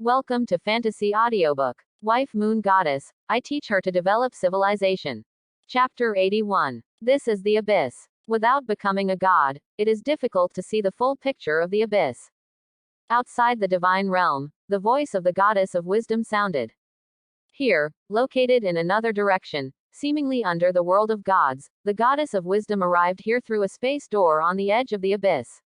Welcome to Fantasy Audiobook. Wife Moon Goddess, I teach her to develop civilization. Chapter 81. This is the Abyss. Without becoming a god, it is difficult to see the full picture of the abyss. Outside the divine realm, the voice of the goddess of wisdom sounded. Here, located in another direction, seemingly under the world of gods, the goddess of wisdom arrived here through a space door on the edge of the abyss.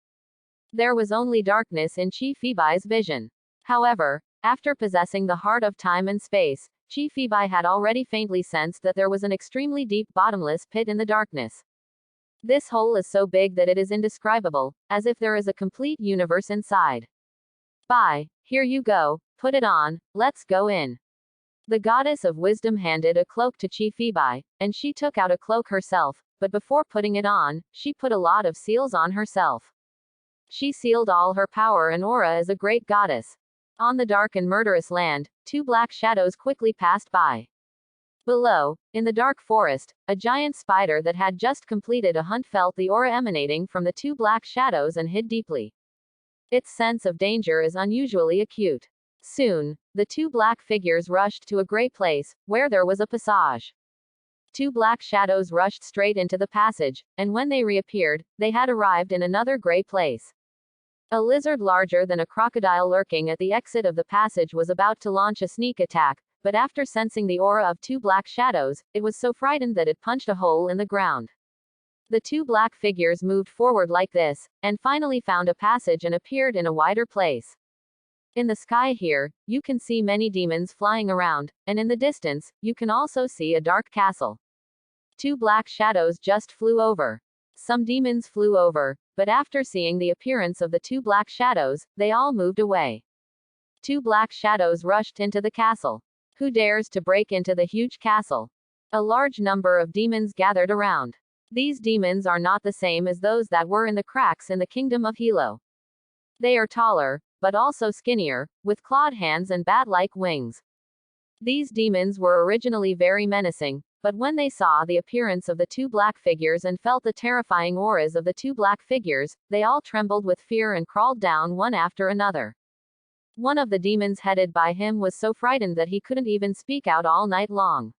There was only darkness in Chi Phoebe's vision. However, after possessing the heart of time and space, Chi Phoebe had already faintly sensed that there was an extremely deep bottomless pit in the darkness. This hole is so big that it is indescribable, as if there is a complete universe inside. Here you go, put it on, let's go in. The goddess of wisdom handed a cloak to Chi Phoebe, and she took out a cloak herself, but before putting it on, she put a lot of seals on herself. She sealed all her power and aura as a great goddess. On the dark and murderous land, two black shadows quickly passed by. Below, in the dark forest, a giant spider that had just completed a hunt felt the aura emanating from the two black shadows and hid deeply. Its sense of danger is unusually acute. Soon, the two black figures rushed to a gray place, where there was a passage. Two black shadows rushed straight into the passage, and when they reappeared, they had arrived in another gray place. A lizard larger than a crocodile lurking at the exit of the passage was about to launch a sneak attack, but after sensing the aura of two black shadows, it was so frightened that it punched a hole in the ground. The two black figures moved forward like this, and finally found a passage and appeared in a wider place. In the sky here, you can see many demons flying around, and in the distance, you can also see a dark castle. Two black shadows just flew over. Some demons flew over, but after seeing the appearance of the two black shadows, they all moved away. Two black shadows rushed into the castle. Who dares to break into the huge castle? A large number of demons gathered around. These demons are not the same as those that were in the cracks in the kingdom of Hilo. They are taller, but also skinnier, with clawed hands and bat-like wings. These demons were originally very menacing, but when they saw the appearance of the two black figures and felt the terrifying auras of the two black figures, they all trembled with fear and crawled down one after another. One of the demons headed by him was so frightened that he couldn't even speak out all night long.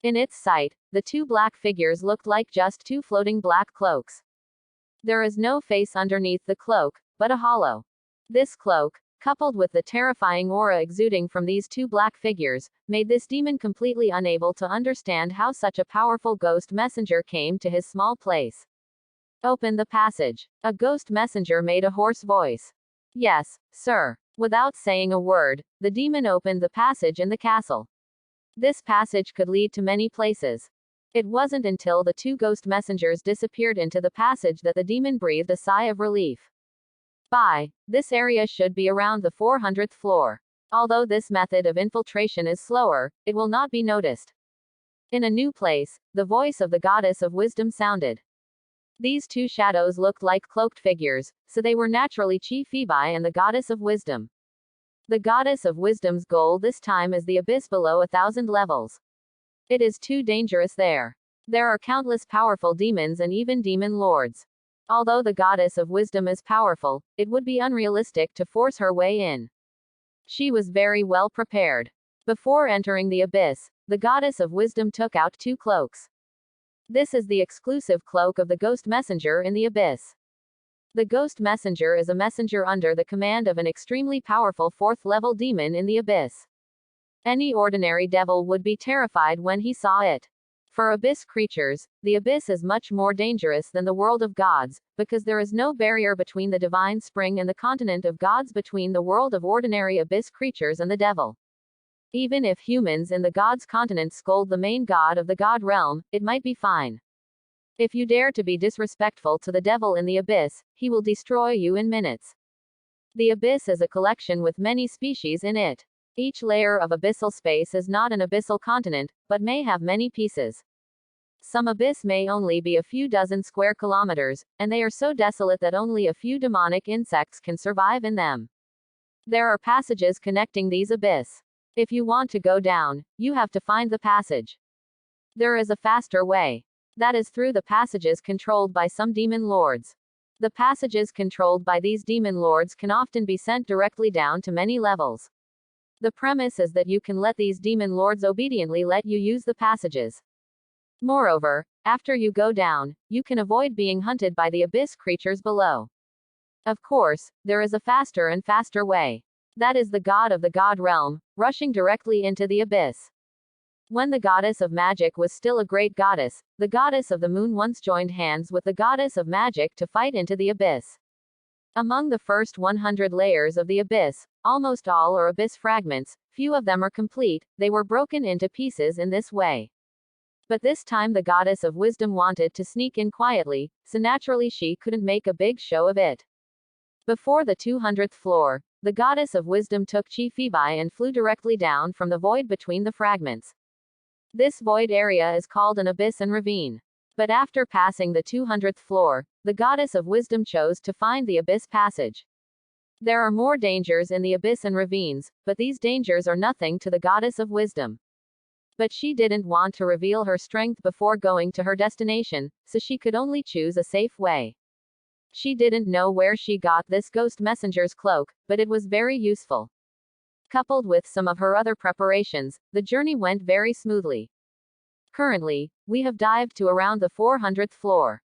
In its sight, the two black figures looked like just two floating black cloaks. There is no face underneath the cloak, but a hollow. This cloak, coupled with the terrifying aura exuding from these two black figures, made this demon completely unable to understand how such a powerful ghost messenger came to his small place. Open the passage. A ghost messenger made a hoarse voice. Yes, sir. Without saying a word, the demon opened the passage in the castle. This passage could lead to many places. It wasn't until the two ghost messengers disappeared into the passage that the demon breathed a sigh of relief. This area should be around the 400th floor. Although this method of infiltration is slower, it will not be noticed. In a new place, the voice of the goddess of wisdom sounded. These two shadows looked like cloaked figures, so they were naturally Chi Phoebe and the goddess of wisdom. The goddess of wisdom's goal this time is the abyss below 1,000 levels. It is too dangerous there. There are countless powerful demons and even demon lords. Although the goddess of wisdom is powerful, it would be unrealistic to force her way in. She was very well prepared. Before entering the abyss, the goddess of wisdom took out two cloaks. This is the exclusive cloak of the ghost messenger in the abyss. The ghost messenger is a messenger under the command of an extremely powerful 4th-level demon in the abyss. Any ordinary devil would be terrified when he saw it. For abyss creatures, the abyss is much more dangerous than the world of gods, because there is no barrier between the divine spring and the continent of gods between the world of ordinary abyss creatures and the devil. Even if humans in the gods' continent scold the main god of the god realm, it might be fine. If you dare to be disrespectful to the devil in the abyss, he will destroy you in minutes. The abyss is a collection with many species in it. Each layer of abyssal space is not an abyssal continent, but may have many pieces. Some abyss may only be a few dozen square kilometers, and they are so desolate that only a few demonic insects can survive in them. There are passages connecting these abyss. If you want to go down, you have to find the passage. There is a faster way. That is through the passages controlled by some demon lords. The passages controlled by these demon lords can often be sent directly down to many levels. The premise is that you can let these demon lords obediently let you use the passages. Moreover, after you go down, you can avoid being hunted by the abyss creatures below. Of course, there is a faster and faster way. That is the god of the god realm, rushing directly into the abyss. When the goddess of magic was still a great goddess, the goddess of the moon once joined hands with the goddess of magic to fight into the abyss. Among the first 100 layers of the abyss, almost all are abyss fragments, few of them are complete, they were broken into pieces in this way. But this time the goddess of wisdom wanted to sneak in quietly, so naturally she couldn't make a big show of it. Before the 200th floor, the goddess of wisdom took Chi Phoebe and flew directly down from the void between the fragments. This void area is called an abyss and ravine. But after passing the 200th floor, the goddess of wisdom chose to find the abyss passage. There are more dangers in the abyss and ravines, but these dangers are nothing to the goddess of wisdom. But she didn't want to reveal her strength before going to her destination, so she could only choose a safe way. She didn't know where she got this ghost messenger's cloak, but it was very useful. Coupled with some of her other preparations, the journey went very smoothly. Currently, we have dived to around the 400th floor.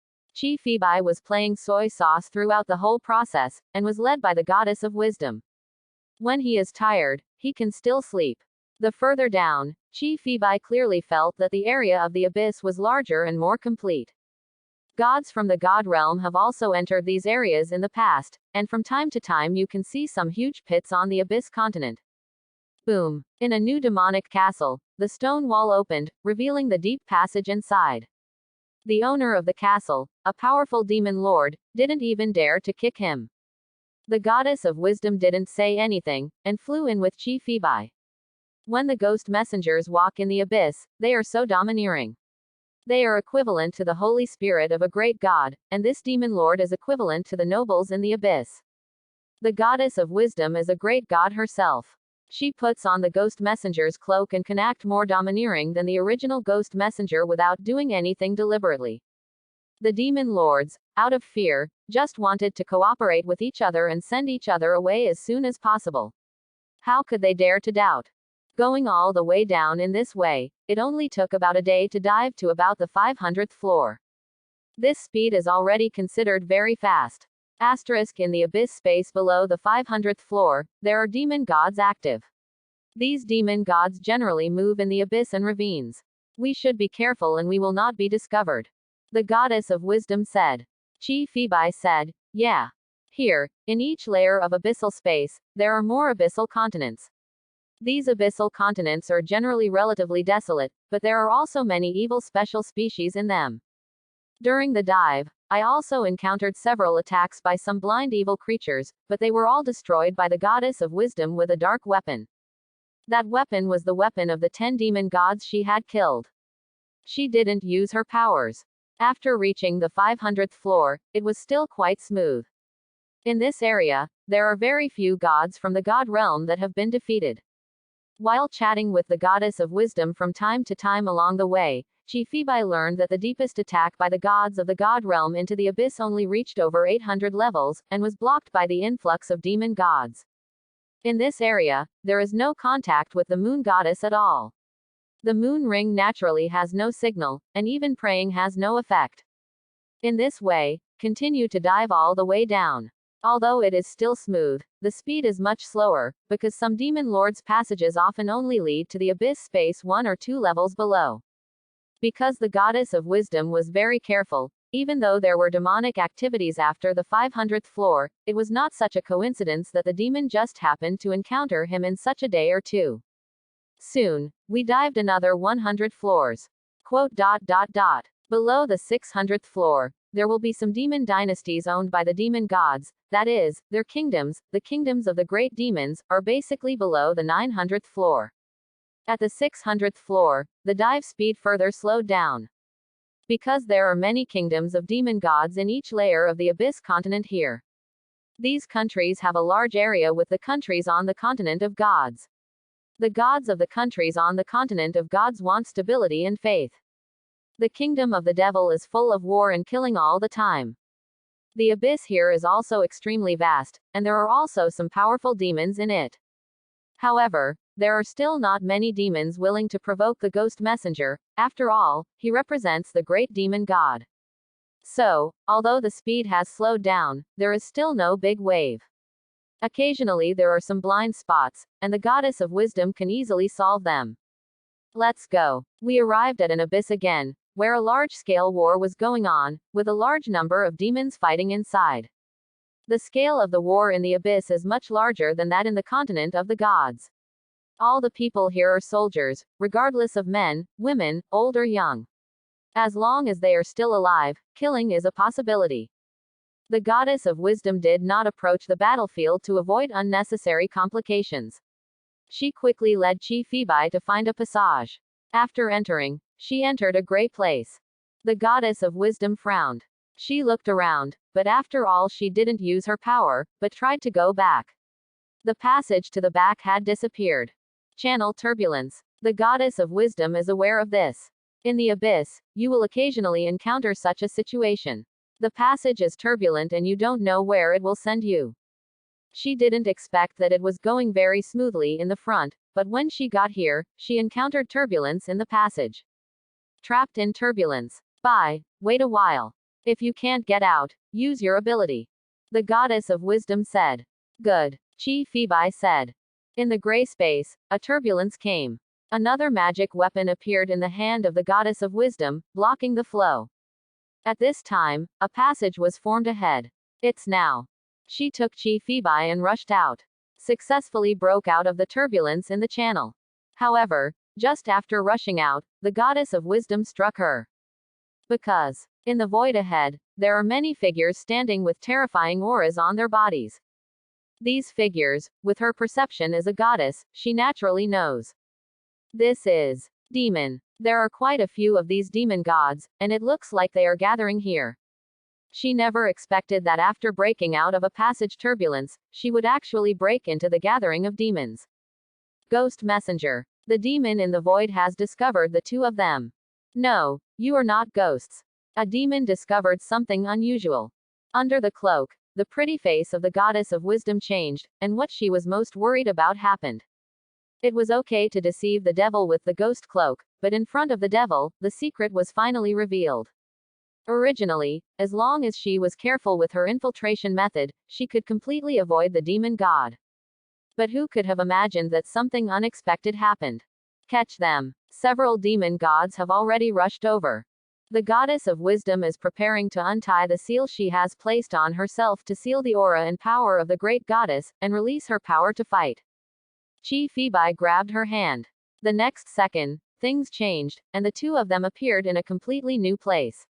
Chi Phoebe was playing soy sauce throughout the whole process, and was led by the goddess of wisdom. When he is tired, he can still sleep. The further down, Chi Phoebe clearly felt that the area of the abyss was larger and more complete. Gods from the god realm have also entered these areas in the past, and from time to time you can see some huge pits on the abyss continent. Boom! In a new demonic castle, the stone wall opened, revealing the deep passage inside. The owner of the castle, a powerful demon lord, didn't even dare to kick him. The goddess of wisdom didn't say anything, and flew in with Chi Phoebe. When the ghost messengers walk in the abyss, they are so domineering. They are equivalent to the Holy Spirit of a great god, and this demon lord is equivalent to the nobles in the abyss. The goddess of wisdom is a great god herself. She puts on the ghost messenger's cloak and can act more domineering than the original ghost messenger without doing anything deliberately. The demon lords, out of fear, just wanted to cooperate with each other and send each other away as soon as possible. How could they dare to doubt? Going all the way down in this way, it only took about a day to dive to about the 500th floor. This speed is already considered very fast. Asterisk in the abyss space below the 500th floor, there are demon gods active. These demon gods generally move in the abyss and ravines. We should be careful and we will not be discovered. The goddess of wisdom said. Chi Phoebe said, yeah. Here, in each layer of abyssal space, there are more abyssal continents. These abyssal continents are generally relatively desolate, but there are also many evil special species in them. During the dive, I also encountered several attacks by some blind evil creatures, but they were all destroyed by the goddess of wisdom with a dark weapon. That weapon was the weapon of the 10 demon gods she had killed. She didn't use her powers. After reaching the 500th floor, it was still quite smooth. In this area, there are very few gods from the god realm that have been defeated. While chatting with the goddess of wisdom from time to time along the way, Chi Phoebe learned that the deepest attack by the gods of the god realm into the abyss only reached over 800 levels, and was blocked by the influx of demon gods. In this area, there is no contact with the moon goddess at all. The moon ring naturally has no signal, and even praying has no effect. In this way, continue to dive all the way down. Although it is still smooth, the speed is much slower, because some demon lords' passages often only lead to the abyss space 1 or 2 levels below. Because the goddess of wisdom was very careful, even though there were demonic activities after the 500th floor, it was not such a coincidence that the demon just happened to encounter him in such a day or two. Soon, we dived another 100 floors. Below the 600th floor, there will be some demon dynasties owned by the demon gods, that is, their kingdoms, the kingdoms of the great demons, are basically below the 900th floor. At the 600th floor, the dive speed further slowed down. Because there are many kingdoms of demon gods in each layer of the abyss continent here. These countries have a large area with the countries on the continent of gods. The gods of the countries on the continent of gods want stability and faith. The kingdom of the devil is full of war and killing all the time. The abyss here is also extremely vast, and there are also some powerful demons in it. However, there are still not many demons willing to provoke the ghost messenger. After all, he represents the great demon god. So, although the speed has slowed down, there is still no big wave. Occasionally there are some blind spots, and the goddess of wisdom can easily solve them. Let's go. We arrived at an abyss again, where a large-scale war was going on, with a large number of demons fighting inside. The scale of the war in the abyss is much larger than that in the continent of the gods. All the people here are soldiers, regardless of men, women, old or young. As long as they are still alive, killing is a possibility. The goddess of wisdom did not approach the battlefield to avoid unnecessary complications. She quickly led Chi Phoebe to find a passage. After entering, she entered a gray place. The goddess of wisdom frowned. She looked around, but after all she didn't use her power, but tried to go back. The passage to the back had disappeared. Channel turbulence. The goddess of wisdom is aware of this. In the abyss, you will occasionally encounter such a situation. The passage is turbulent and you don't know where it will send you. She didn't expect that it was going very smoothly in the front, but when she got here, she encountered turbulence in the passage. Trapped in turbulence. Wait a while. If you can't get out, use your ability. The goddess of wisdom said. Good. Chi Phoebe said. In the gray space, a turbulence came. Another magic weapon appeared in the hand of the goddess of wisdom, blocking the flow. At this time, a passage was formed ahead. It's now. She took Chi Phoebe and rushed out. Successfully broke out of the turbulence in the channel. However, just after rushing out, the goddess of wisdom struck her. Because, in the void ahead, there are many figures standing with terrifying auras on their bodies. These figures, with her perception as a goddess, she naturally knows. This is demon. There are quite a few of these demon gods, and it looks like they are gathering here. She never expected that after breaking out of a passage turbulence, she would actually break into the gathering of demons. Ghost messenger. The demon in the void has discovered the two of them. No, you are not ghosts. A demon discovered something unusual. Under the cloak, the pretty face of the goddess of wisdom changed, and what she was most worried about happened. It was okay to deceive the devil with the ghost cloak, but in front of the devil, the secret was finally revealed. Originally, as long as she was careful with her infiltration method, she could completely avoid the demon god. But who could have imagined that something unexpected happened? Catch them. Several demon gods have already rushed over. The goddess of wisdom is preparing to untie the seal she has placed on herself to seal the aura and power of the great goddess, and release her power to fight. Chi Phoebe grabbed her hand. The next second, things changed, and the two of them appeared in a completely new place.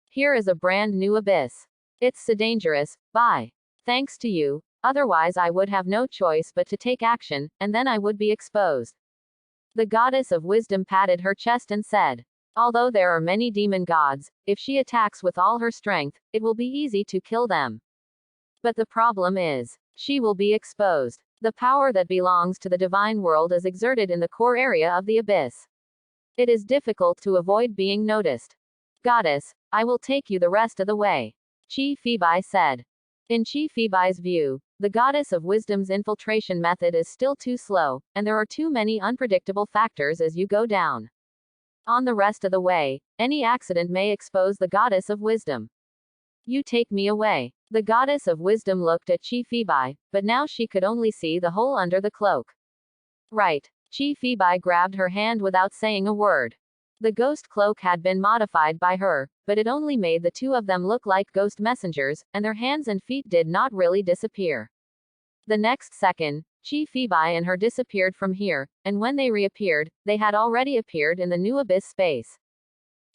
Here is a brand new abyss. It's so dangerous. Thanks to you, otherwise I would have no choice but to take action, and then I would be exposed. The goddess of wisdom patted her chest and said, although there are many demon gods, if she attacks with all her strength, it will be easy to kill them. But the problem is, she will be exposed. The power that belongs to the divine world is exerted in the core area of the abyss. It is difficult to avoid being noticed. Goddess, I will take you the rest of the way. Chi Phoebe said. In Chi Phoebe's view, the goddess of wisdom's infiltration method is still too slow, and there are too many unpredictable factors as you go down. On the rest of the way, any accident may expose the goddess of wisdom. You take me away. The goddess of wisdom looked at Chi Phoebe, but now she could only see the hole under the cloak. Right. Chi Phoebe grabbed her hand without saying a word. The ghost cloak had been modified by her, but it only made the two of them look like ghost messengers, and their hands and feet did not really disappear. The next second, Chi Phoebe and her disappeared from here, and when they reappeared, they had already appeared in the new abyss space.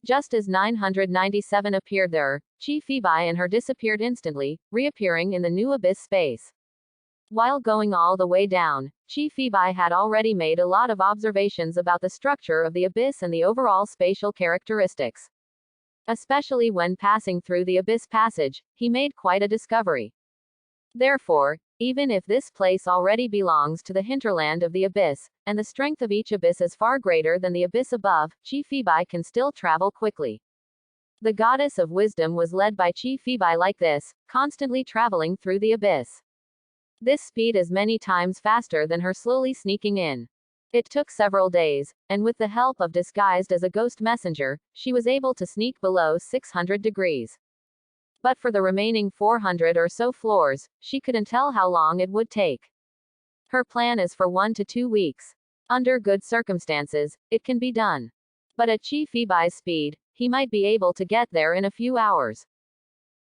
Just as 997 appeared there, Chi Phoebe and her disappeared instantly, reappearing in the new abyss space. While going all the way down, Chi Phoebe had already made a lot of observations about the structure of the abyss and the overall spatial characteristics. Especially when passing through the abyss passage, he made quite a discovery. Therefore, even if this place already belongs to the hinterland of the abyss, and the strength of each abyss is far greater than the abyss above, Chi Phoebe can still travel quickly. The goddess of wisdom was led by Chi Phoebe like this, constantly traveling through the abyss. This speed is many times faster than her slowly sneaking in. It took several days, and with the help of disguised as a ghost messenger, she was able to sneak below 600 degrees. But for the remaining 400 or so floors, she couldn't tell how long it would take. Her plan is for 1 to 2 weeks. Under good circumstances, it can be done. But at Chi Fibai's speed, he might be able to get there in a few hours.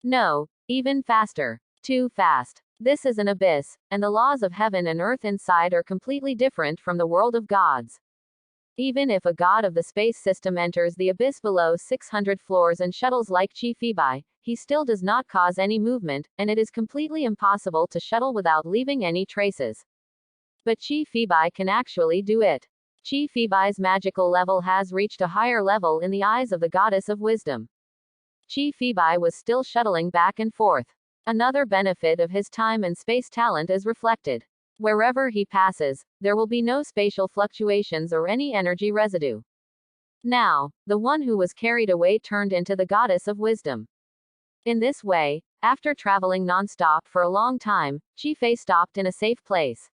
No, even faster. Too fast. This is an abyss, and the laws of heaven and earth inside are completely different from the world of gods. Even if a god of the space system enters the abyss below 600 floors and shuttles like Chi Fibai, he still does not cause any movement, and it is completely impossible to shuttle without leaving any traces. But Chi Fibai can actually do it. Chi Fibai's magical level has reached a higher level in the eyes of the goddess of wisdom. Chi Fibai was still shuttling back and forth. Another benefit of his time and space talent is reflected. Wherever he passes, there will be no spatial fluctuations or any energy residue. Now, the one who was carried away turned into the goddess of wisdom. In this way, after traveling non-stop for a long time, Chi Fei stopped in a safe place.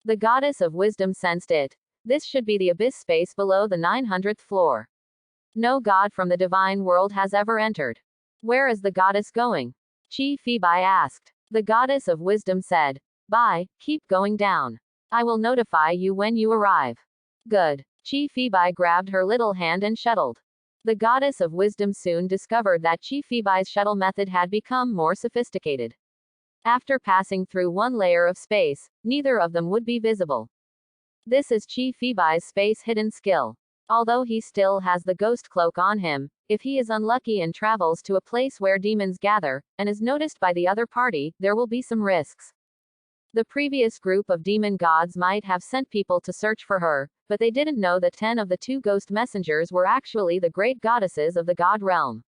The goddess of wisdom sensed it. This should be the abyss space below the 900th floor. No god from the divine world has ever entered. Where is the goddess going? Chi Fibai asked. The goddess of wisdom said, "Bye, keep going down. I will notify you when you arrive." Good. Chi Fibai grabbed her little hand and shuttled. The goddess of wisdom soon discovered that Chi Fibai's shuttle method had become more sophisticated. After passing through one layer of space, neither of them would be visible. This is Chi Fibai's space hidden skill. Although he still has the ghost cloak on him, if he is unlucky and travels to a place where demons gather, and is noticed by the other party, there will be some risks. The previous group of demon gods might have sent people to search for her, but they didn't know that 10 of the 2 ghost messengers were actually the great goddesses of the god realm.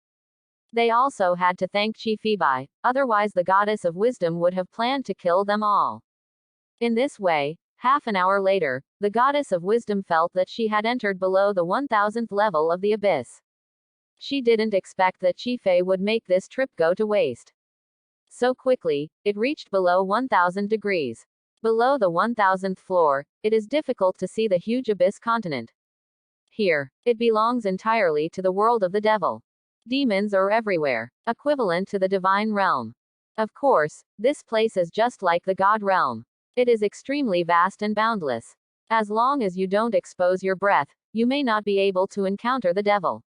They also had to thank Chi Fibai, otherwise the goddess of wisdom would have planned to kill them all. In this way, half an hour later, the goddess of wisdom felt that she had entered below the 1000th level of the abyss. She didn't expect that Chi Fei would make this trip go to waste. So quickly, it reached below 1000 degrees. Below the 1000th floor, it is difficult to see the huge abyss continent. Here, it belongs entirely to the world of the devil. Demons are everywhere, equivalent to the divine realm. Of course, this place is just like the god realm. It is extremely vast and boundless. As long as you don't expose your breath, you may not be able to encounter the devil.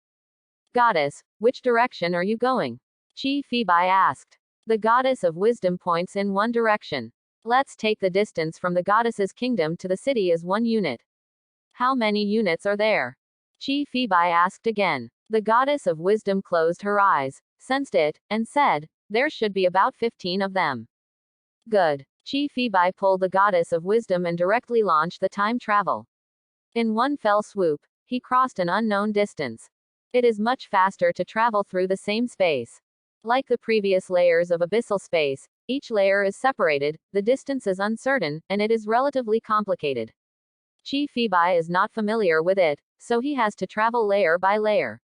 Goddess, which direction are you going? Chi Fibai asked. The goddess of wisdom points in one direction. Let's take the distance from the goddess's kingdom to the city as 1 unit. How many units are there? Chi Fibai asked again. The goddess of wisdom closed her eyes, sensed it, and said, "There should be about 15 of them." Good. Chi Fibai pulled the goddess of wisdom and directly launched the time travel. In one fell swoop, he crossed an unknown distance. It is much faster to travel through the same space. Like the previous layers of abyssal space, each layer is separated, the distance is uncertain, and it is relatively complicated. Chi Fibai is not familiar with it, so he has to travel layer by layer.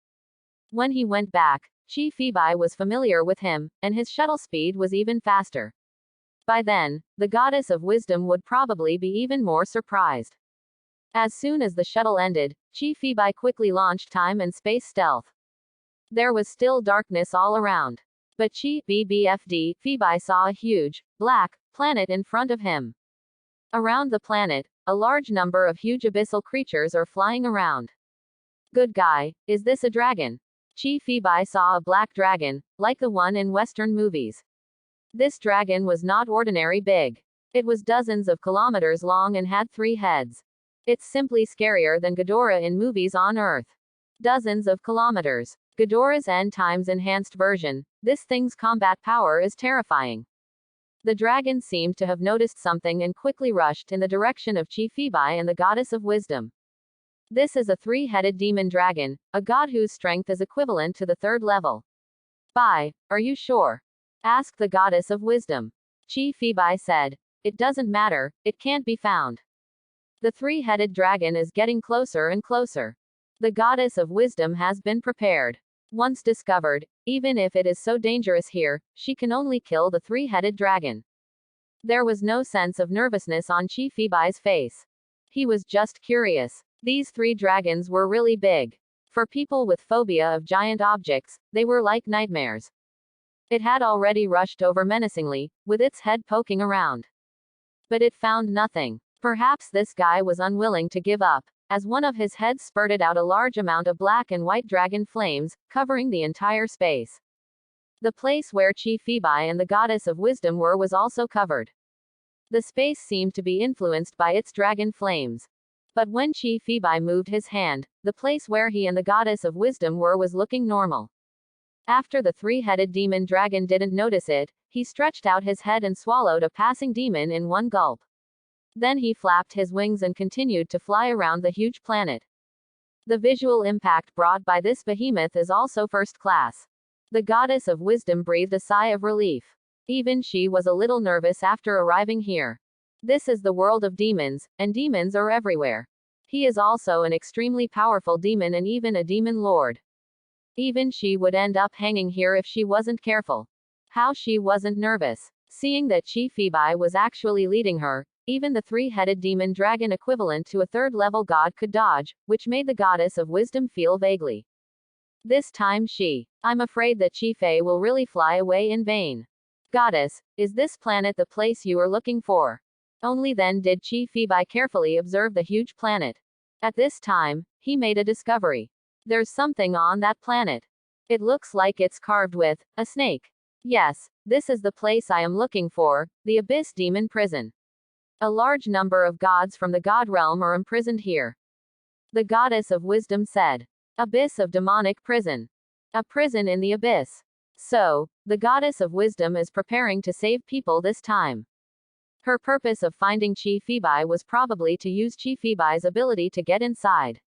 When he went back, Chi Fibai was familiar with him, and his shuttle speed was even faster. By then, the goddess of wisdom would probably be even more surprised. As soon as the shuttle ended, Chi Fibai quickly launched time and space stealth. There was still darkness all around. But Chi BBFD Fibai saw a huge, black, planet in front of him. Around the planet, a large number of huge abyssal creatures are flying around. Good guy, is this a dragon? Chi Fibai saw a black dragon, like the one in Western movies. This dragon was not ordinary big. It was dozens of kilometers long and had 3 heads. It's simply scarier than Ghidorah in movies on Earth. Dozens of kilometers. Ghidorah's N times enhanced version. This thing's combat power is terrifying. The dragon seemed to have noticed something and quickly rushed in the direction of Chi Fibai and the goddess of wisdom. This is a 3-headed demon dragon, a god whose strength is equivalent to the 3rd level. Bai, are you sure? Asked the goddess of wisdom. Chi Fibai said, "It doesn't matter, it can't be found." The 3-headed dragon is getting closer and closer. The goddess of wisdom has been prepared. Once discovered, even if it is so dangerous here, she can only kill the 3-headed dragon. There was no sense of nervousness on Chi Fibai's face. He was just curious. These 3 dragons were really big. For people with phobia of giant objects, they were like nightmares. It had already rushed over menacingly, with its head poking around. But it found nothing. Perhaps this guy was unwilling to give up, as one of his heads spurted out a large amount of black and white dragon flames, covering the entire space. The place where Chi Fibai and the goddess of wisdom were was also covered. The space seemed to be influenced by its dragon flames. But when Chi Fibai moved his hand, the place where he and the goddess of wisdom were was looking normal. After the 3-headed demon dragon didn't notice it, he stretched out his head and swallowed a passing demon in one gulp. Then he flapped his wings and continued to fly around the huge planet. The visual impact brought by this behemoth is also first class. The goddess of wisdom breathed a sigh of relief. Even she was a little nervous after arriving here. This is the world of demons, and demons are everywhere. He is also an extremely powerful demon and even a demon lord. Even she would end up hanging here if she wasn't careful. How she wasn't nervous. Seeing that Chi Fibai was actually leading her, even the 3-headed demon dragon equivalent to a 3rd-level god could dodge, which made the goddess of wisdom feel vaguely. This time I'm afraid that Chi Fei will really fly away in vain. Goddess, is this planet the place you are looking for? Only then did Chi Fibai carefully observe the huge planet. At this time, he made a discovery. There's something on that planet. It looks like it's carved with a snake. Yes, this is the place I am looking for, the Abyss Demon Prison. A large number of gods from the god realm are imprisoned here. The goddess of wisdom said. Abyss of demonic prison. A prison in the abyss. So, the goddess of wisdom is preparing to save people this time. Her purpose of finding Chi Fibai was probably to use Chi Fibai's ability to get inside.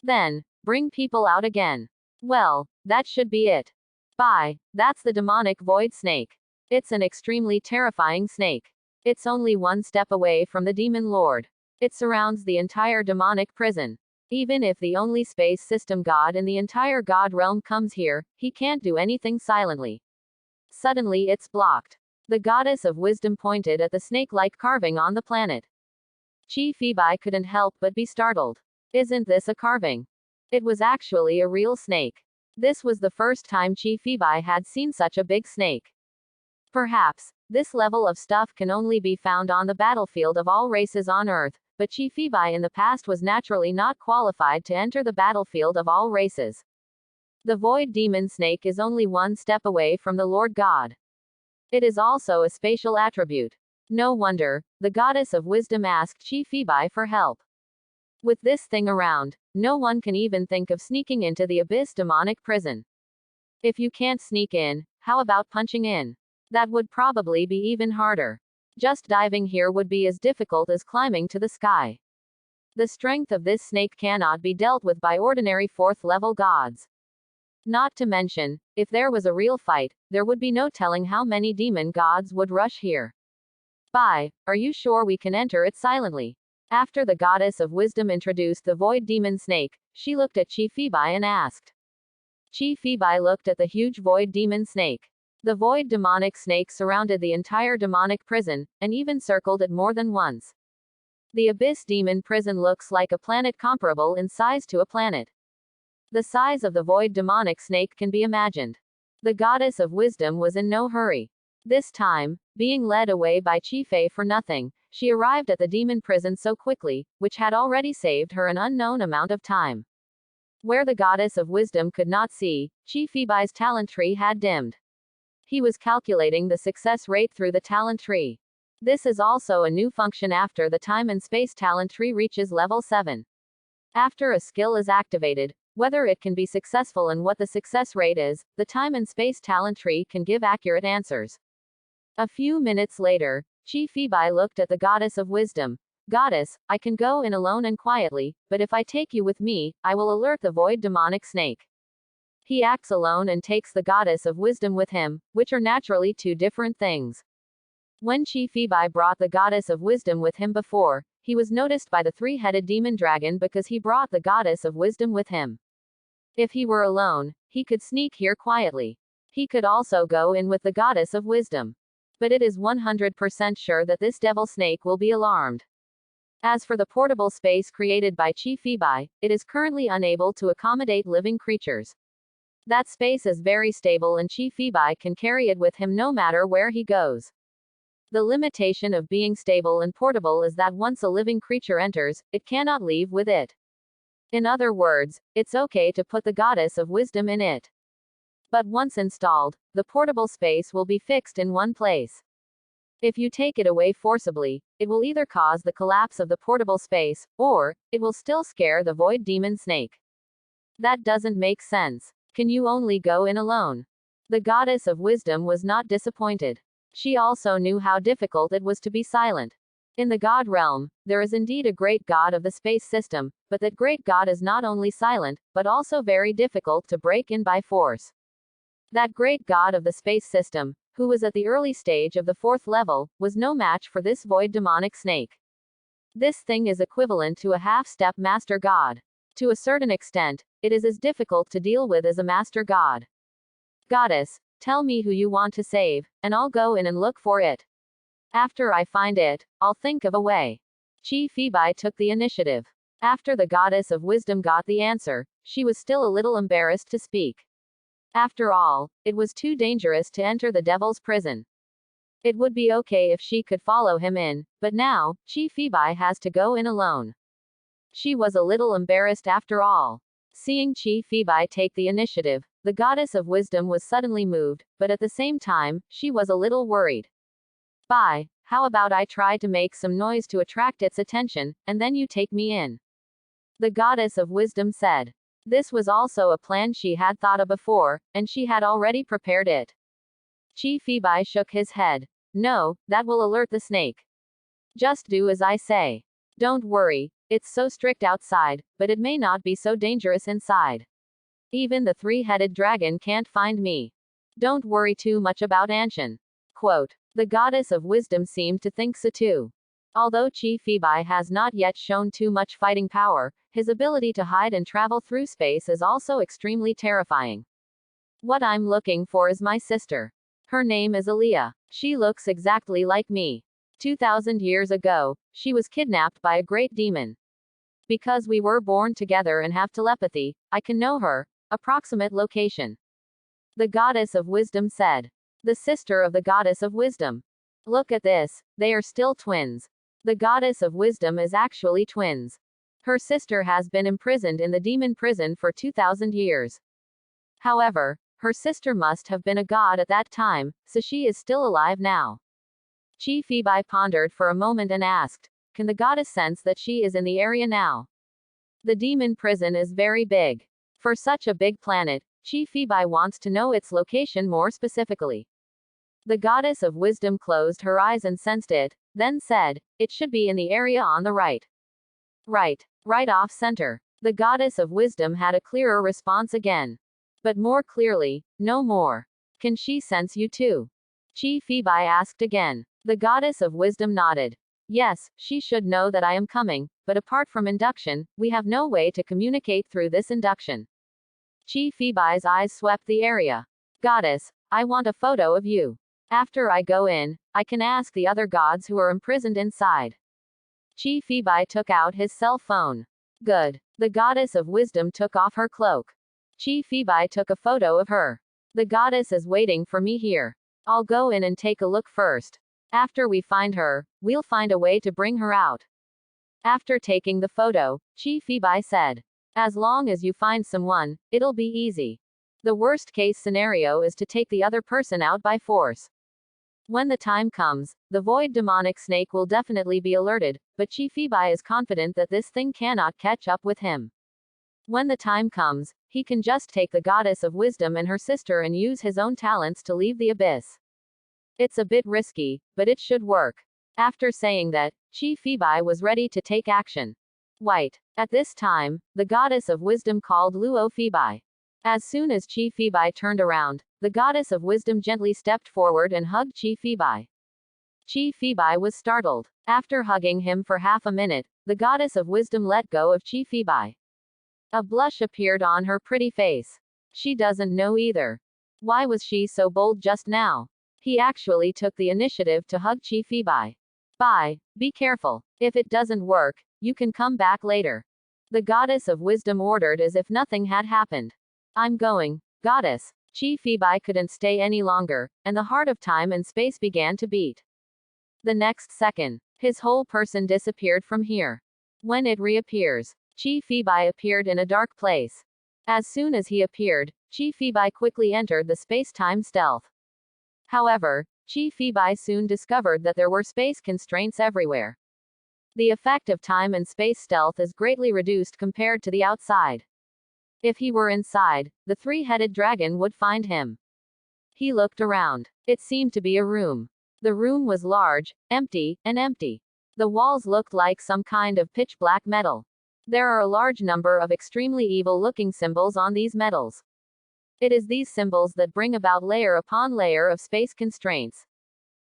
Then, bring people out again. Well, that should be it. That's the demonic void snake. It's an extremely terrifying snake. It's only one step away from the demon lord. It surrounds the entire demonic prison. Even if the only space system god in the entire god realm comes here, he can't do anything silently. Suddenly it's blocked. The goddess of wisdom pointed at the snake-like carving on the planet. Chi Fibai couldn't help but be startled. Isn't this a carving? It was actually a real snake. This was the first time Chi Fibai had seen such a big snake. Perhaps, this level of stuff can only be found on the battlefield of all races on Earth, but Chi Fibai in the past was naturally not qualified to enter the battlefield of all races. The Void Demon Snake is only one step away from the Lord God. It is also a spatial attribute. No wonder, the goddess of wisdom asked Chi Fibai for help. With this thing around, no one can even think of sneaking into the Abyss demonic prison. If you can't sneak in, how about punching in? That would probably be even harder. Just diving here would be as difficult as climbing to the sky. The strength of this snake cannot be dealt with by ordinary 4th-level gods. Not to mention, if there was a real fight, there would be no telling how many demon gods would rush here. Are you sure we can enter it silently? After the goddess of wisdom introduced the void demon snake, she looked at Chi Fibai and asked. Chi Fibai looked at the huge void demon snake. The void demonic snake surrounded the entire demonic prison, and even circled it more than once. The Abyss Demon Prison looks like a planet comparable in size to a planet. The size of the void demonic snake can be imagined. The goddess of wisdom was in no hurry. This time, being led away by Chi Fei for nothing, she arrived at the demon prison so quickly, which had already saved her an unknown amount of time. Where the goddess of wisdom could not see, Chi Fibai's talent tree had dimmed. He was calculating the success rate through the talent tree. This is also a new function after the time and space talent tree reaches level 7. After a skill is activated, whether it can be successful and what the success rate is, the time and space talent tree can give accurate answers. A few minutes later, Chi Fibai looked at the goddess of wisdom. Goddess, I can go in alone and quietly, but if I take you with me, I will alert the void demonic snake. He acts alone and takes the goddess of wisdom with him, which are naturally 2 different things. When Chi Fibai brought the goddess of wisdom with him before, he was noticed by the 3-headed demon dragon because he brought the goddess of wisdom with him. If he were alone, he could sneak here quietly. He could also go in with the goddess of wisdom. but it is 100% sure that this devil snake will be alarmed. As for the portable space created by Chi Fibai, it is currently unable to accommodate living creatures. That space is very stable and Chi Fibai can carry it with him no matter where he goes. The limitation of being stable and portable is that once a living creature enters, it cannot leave with it. In other words, it's okay to put the goddess of wisdom in it. But once installed, the portable space will be fixed in one place. If you take it away forcibly, it will either cause the collapse of the portable space, or it will still scare the void demon snake. That doesn't make sense. Can you only go in alone? The goddess of wisdom was not disappointed. She also knew how difficult it was to be silent. In the god realm, there is indeed a great god of the space system, but that great god is not only silent, but also very difficult to break in by force. That great god of the space system, who was at the early stage of the 4th level, was no match for this void demonic snake. This thing is equivalent to a half-step master god. To a certain extent, it is as difficult to deal with as a master god. Goddess, tell me who you want to save, and I'll go in and look for it. After I find it, I'll think of a way. Chi Fibai took the initiative. After the goddess of wisdom got the answer, she was still a little embarrassed to speak. After all, it was too dangerous to enter the devil's prison. It would be okay if she could follow him in, but now, Chi Fibai has to go in alone. She was a little embarrassed after all. Seeing Chi Fibai take the initiative, the goddess of wisdom was suddenly moved, but at the same time, she was a little worried. Bye, how about I try to make some noise to attract its attention, and then you take me in? The goddess of wisdom said. This was also a plan she had thought of before, and she had already prepared it. Chi Fibai shook his head. No, that will alert the snake. Just do as I say. Don't worry, it's so strict outside, but it may not be so dangerous inside. Even the 3-headed dragon can't find me. Don't worry too much about Anshin. Quote. The goddess of wisdom seemed to think so too. Although Chi Fibai has not yet shown too much fighting power, his ability to hide and travel through space is also extremely terrifying. What I'm looking for is my sister. Her name is Aliyah. She looks exactly like me. 2,000 years ago, she was kidnapped by a great demon. Because we were born together and have telepathy, I can know her approximate location. The goddess of wisdom said. The sister of the goddess of wisdom. Look at this, they are still twins. The goddess of wisdom is actually twins. Her sister has been imprisoned in the demon prison for 2,000 years. However, her sister must have been a god at that time, so she is still alive now. Chi Fibai pondered for a moment and asked, can the goddess sense that she is in the area now? The demon prison is very big. For such a big planet, Chi Fibai wants to know its location more specifically. The goddess of wisdom closed her eyes and sensed it, then said, it should be in the area on the right. Right off center. The goddess of wisdom had a clearer response again. But more clearly, no more. Can she sense you too? Chi Fibai asked again. The goddess of wisdom nodded. Yes, she should know that I am coming, but apart from induction, we have no way to communicate through this induction. Chi Fibai's eyes swept the area. Goddess, I want a photo of you. After I go in, I can ask the other gods who are imprisoned inside. Chi Fibai took out his cell phone. Good. The goddess of wisdom took off her cloak. Chi Fibai took a photo of her. The goddess is waiting for me here. I'll go in and take a look first. After we find her, we'll find a way to bring her out. After taking the photo, Chi Fibai said. As long as you find someone, it'll be easy. The worst case scenario is to take the other person out by force. When the time comes, the void demonic snake will definitely be alerted, but Chi Fibai is confident that this thing cannot catch up with him. When the time comes, he can just take the goddess of wisdom and her sister and use his own talents to leave the abyss. It's a bit risky, but it should work. After saying that, Chi Fibai was ready to take action. White. At this time, the goddess of wisdom called Luo Fibai. As soon as Chi Fibai turned around, the goddess of wisdom gently stepped forward and hugged Chi Fibai. Chi Fibai was startled. After hugging him for half a minute, the goddess of wisdom let go of Chi Fibai. A blush appeared on her pretty face. She doesn't know either. Why was she so bold just now? He actually took the initiative to hug Chi Fibai. Bye. Be careful. If it doesn't work, you can come back later. The goddess of wisdom ordered as if nothing had happened. I'm going, goddess. Chi Fibai couldn't stay any longer, and the heart of time and space began to beat. The next second, his whole person disappeared from here. When it reappears, Chi Fibai appeared in a dark place. As soon as he appeared, Chi Fibai quickly entered the space-time stealth. However, Chi Fibai soon discovered that there were space constraints everywhere. The effect of time and space stealth is greatly reduced compared to the outside. If he were inside, the three-headed dragon would find him. He looked around. It seemed to be a room. The room was large, empty, and empty. The walls looked like some kind of pitch-black metal. There are a large number of extremely evil-looking symbols on these metals. It is these symbols that bring about layer upon layer of space constraints.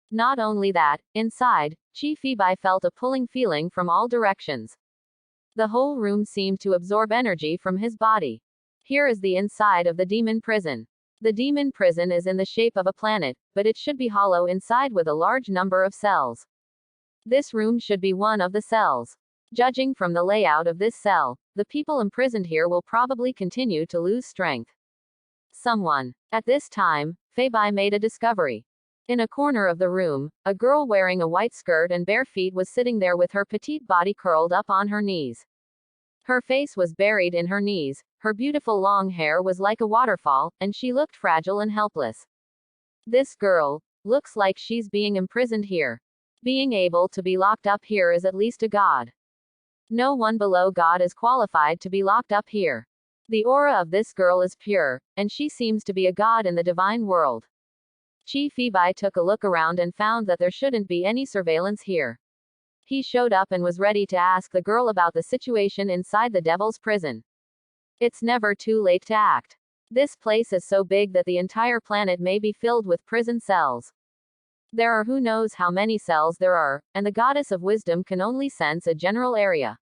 Not only that, inside, Chi Fibai felt a pulling feeling from all directions. The whole room seemed to absorb energy from his body. Here is the inside of the demon prison. The demon prison is in the shape of a planet, but it should be hollow inside with a large number of cells. This room should be one of the cells. Judging from the layout of this cell, the people imprisoned here will probably continue to lose strength. Someone. At this time, Feibai made a discovery. In a corner of the room, a girl wearing a white skirt and bare feet was sitting there with her petite body curled up on her knees. Her face was buried in her knees, her beautiful long hair was like a waterfall, and she looked fragile and helpless. This girl looks like she's being imprisoned here. Being able to be locked up here is at least a god. No one below God is qualified to be locked up here. The aura of this girl is pure, and she seems to be a god in the divine world. Chi Fibai took a look around and found that there shouldn't be any surveillance here. He showed up and was ready to ask the girl about the situation inside the devil's prison. It's never too late to act. This place is so big that the entire planet may be filled with prison cells. There are who knows how many cells there are, and the goddess of wisdom can only sense a general area.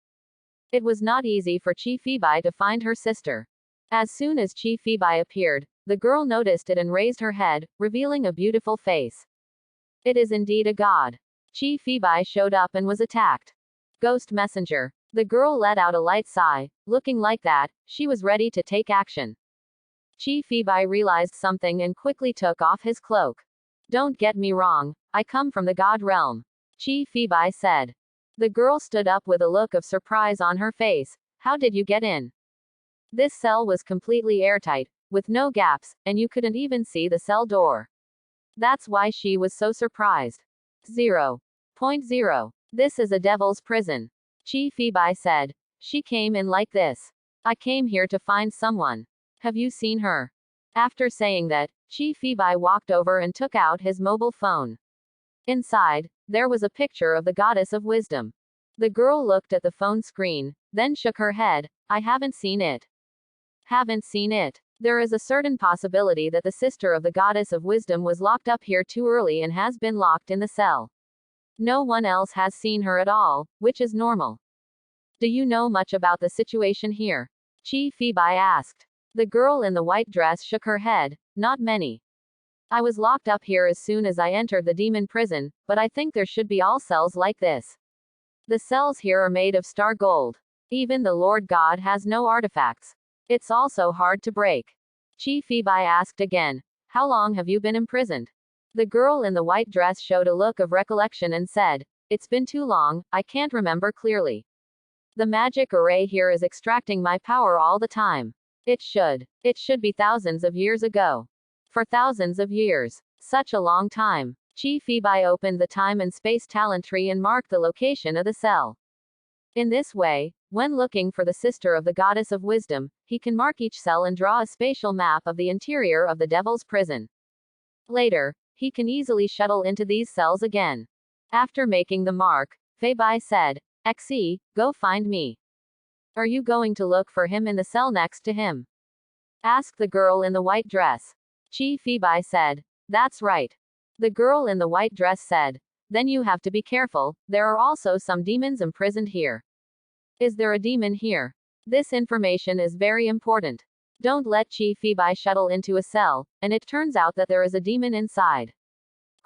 It was not easy for Chi Fibai to find her sister. As soon as Chi Fibai appeared, the girl noticed it and raised her head, revealing a beautiful face. It is indeed a god. Chi Fibai showed up and was attacked. Ghost messenger. The girl let out a light sigh. Looking like that, she was ready to take action. Chi Fibai realized something and quickly took off his cloak. Don't get me wrong, I come from the god realm. Chi Fibai said. The girl stood up with a look of surprise on her face. How did you get in? This cell was completely airtight, with no gaps, and you couldn't even see the cell door. That's why she was so surprised. 0.0. This is a devil's prison. Chi Fibai said. She came in like this. I came here to find someone. Have you seen her? After saying that, Chi Fibai walked over and took out his mobile phone. Inside, there was a picture of the goddess of wisdom. The girl looked at the phone screen, then shook her head. I haven't seen it. Haven't seen it. There is a certain possibility that the sister of the goddess of wisdom was locked up here too early and has been locked in the cell. No one else has seen her at all, which is normal. Do you know much about the situation here? Chi Fibai asked. The girl in the white dress shook her head. Not many. I was locked up here as soon as I entered the demon prison, but I think there should be all cells like this. The cells here are made of star gold. Even the Lord God has no artifacts. It's also hard to break. Chi Fibai asked again. How long have you been imprisoned? The girl in the white dress showed a look of recollection and said, It's been too long, I can't remember clearly. The magic array here is extracting my power all the time. It should be thousands of years ago. For thousands of years. Such a long time. Chi Fibai opened the time and space talent tree and marked the location of the cell. In this way, when looking for the sister of the goddess of wisdom, he can mark each cell and draw a spatial map of the interior of the devil's prison. Later, he can easily shuttle into these cells again. After making the mark, Feibai said, Xe, go find me. Are you going to look for him in the cell next to him? Asked the girl in the white dress. Chi Fibai said, That's right. The girl in the white dress said, Then you have to be careful, there are also some demons imprisoned here. Is there a demon here? This information is very important. Don't let Chi Fibai shuttle into a cell, and it turns out that there is a demon inside.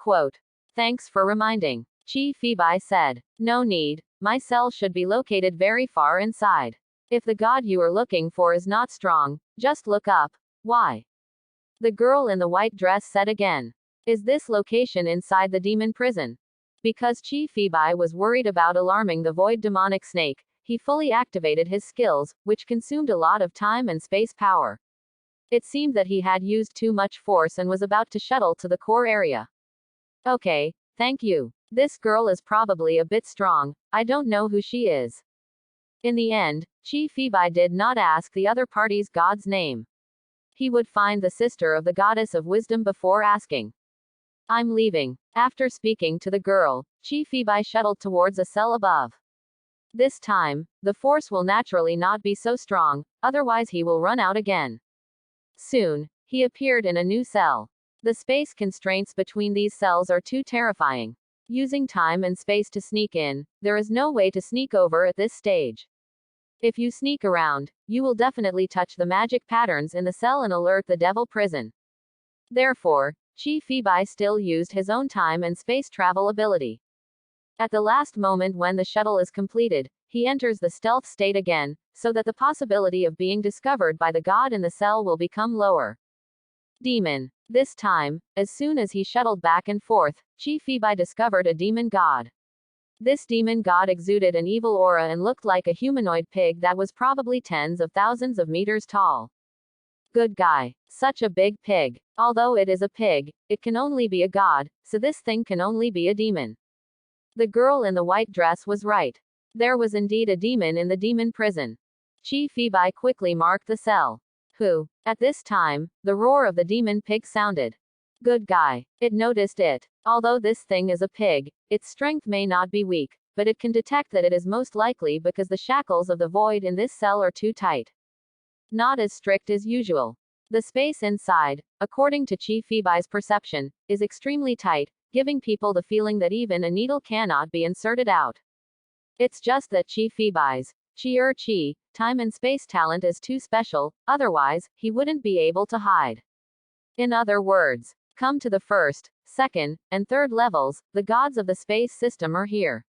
Quote. Thanks for reminding. Chi Fibai said. No need, my cell should be located very far inside. If the god you are looking for is not strong, just look up. Why? The girl in the white dress said again. Is this location inside the demon prison? Because Chi Fibai was worried about alarming the void demonic snake, he fully activated his skills, which consumed a lot of time and space power. It seemed that he had used too much force and was about to shuttle to the core area. Okay, thank you. This girl is probably a bit strong, I don't know who she is. In the end, Chi Fibai did not ask the other party's god's name. He would find the sister of the goddess of wisdom before asking. I'm leaving. After speaking to the girl, Chi Fibai shuttled towards a cell above. This time, the force will naturally not be so strong, otherwise he will run out again. Soon, he appeared in a new cell. The space constraints between these cells are too terrifying. Using time and space to sneak in, there is no way to sneak over at this stage. If you sneak around, you will definitely touch the magic patterns in the cell and alert the devil prison. Therefore, Chi Fibai still used his own time and space travel ability. At the last moment when the shuttle is completed, he enters the stealth state again, so that the possibility of being discovered by the god in the cell will become lower. Demon. This time, as soon as he shuttled back and forth, Chi Fibai discovered a demon god. This demon god exuded an evil aura and looked like a humanoid pig that was probably tens of thousands of meters tall. Good guy. Such a big pig. Although it is a pig, it can only be a god, so this thing can only be a demon. The girl in the white dress was right. There was indeed a demon in the demon prison. Chi Fibai quickly marked the cell. Who? At this time, the roar of the demon pig sounded. Good guy. It noticed it. Although this thing is a pig, its strength may not be weak, but it can detect that it is most likely because the shackles of the void in this cell are too tight. Not as strict as usual. The space inside, according to Chi Fibai's perception, is extremely tight, giving people the feeling that even a needle cannot be inserted out. It's just that Chi Fibai's Chi, time and space talent is too special, otherwise, he wouldn't be able to hide. In other words, come to the first, second, and third levels, the gods of the space system are here.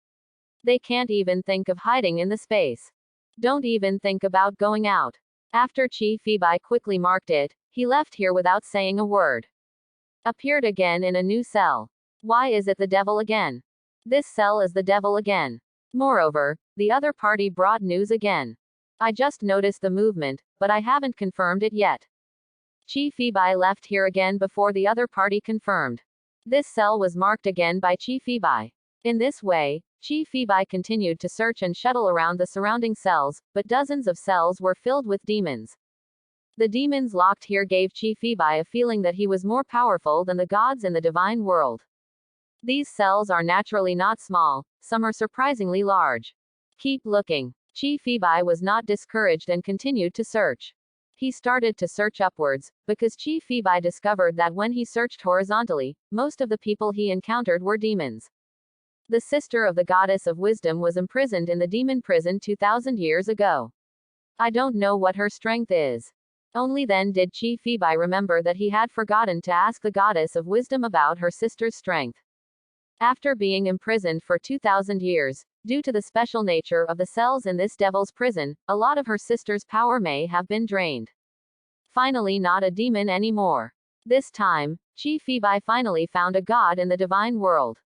They can't even think of hiding in the space. Don't even think about going out. After Chi Fibai quickly marked it, he left here without saying a word. Appeared again in a new cell. Why is it the devil again? This cell is the devil again. Moreover, the other party brought news again. I just noticed the movement, but I haven't confirmed it yet. Chi Fibai left here again before the other party confirmed. This cell was marked again by Chi Fibai. In this way, Chi Fibai continued to search and shuttle around the surrounding cells, but dozens of cells were filled with demons. The demons locked here gave Chi Fibai a feeling that he was more powerful than the gods in the divine world. These cells are naturally not small, some are surprisingly large. Keep looking. Chi Fibai was not discouraged and continued to search. He started to search upwards, because Chi Fibai discovered that when he searched horizontally, most of the people he encountered were demons. The sister of the goddess of wisdom was imprisoned in the demon prison 2,000 years ago. I don't know what her strength is. Only then did Chi Fibai remember that he had forgotten to ask the goddess of wisdom about her sister's strength. After being imprisoned for 2,000 years, due to the special nature of the cells in this devil's prison, a lot of her sister's power may have been drained. Finally, not a demon anymore. This time, Chi Fibai finally found a god in the divine world.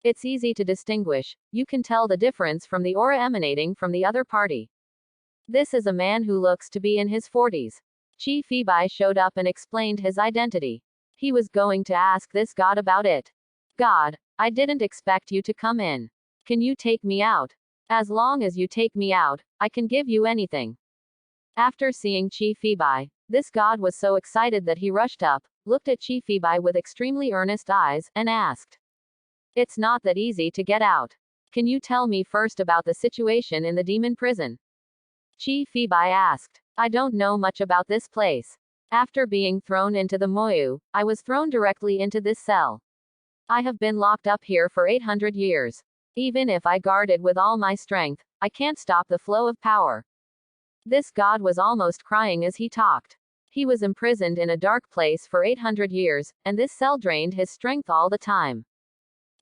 It's easy to distinguish, you can tell the difference from the aura emanating from the other party. This is a man who looks to be in his 40s. Chi Fibai showed up and explained his identity. He was going to ask this god about it. God, I didn't expect you to come in. Can you take me out? As long as you take me out, I can give you anything. After seeing Chi Fibai, this god was so excited that he rushed up, looked at Chi Fibai with extremely earnest eyes, and asked. It's not that easy to get out. Can you tell me first about the situation in the demon prison? Chi Fibai asked. I don't know much about this place. After being thrown into the Moyu, I was thrown directly into this cell. I have been locked up here for 800 years. Even if I guard it with all my strength, I can't stop the flow of power. This god was almost crying as he talked. He was imprisoned in a dark place for 800 years, and this cell drained his strength all the time.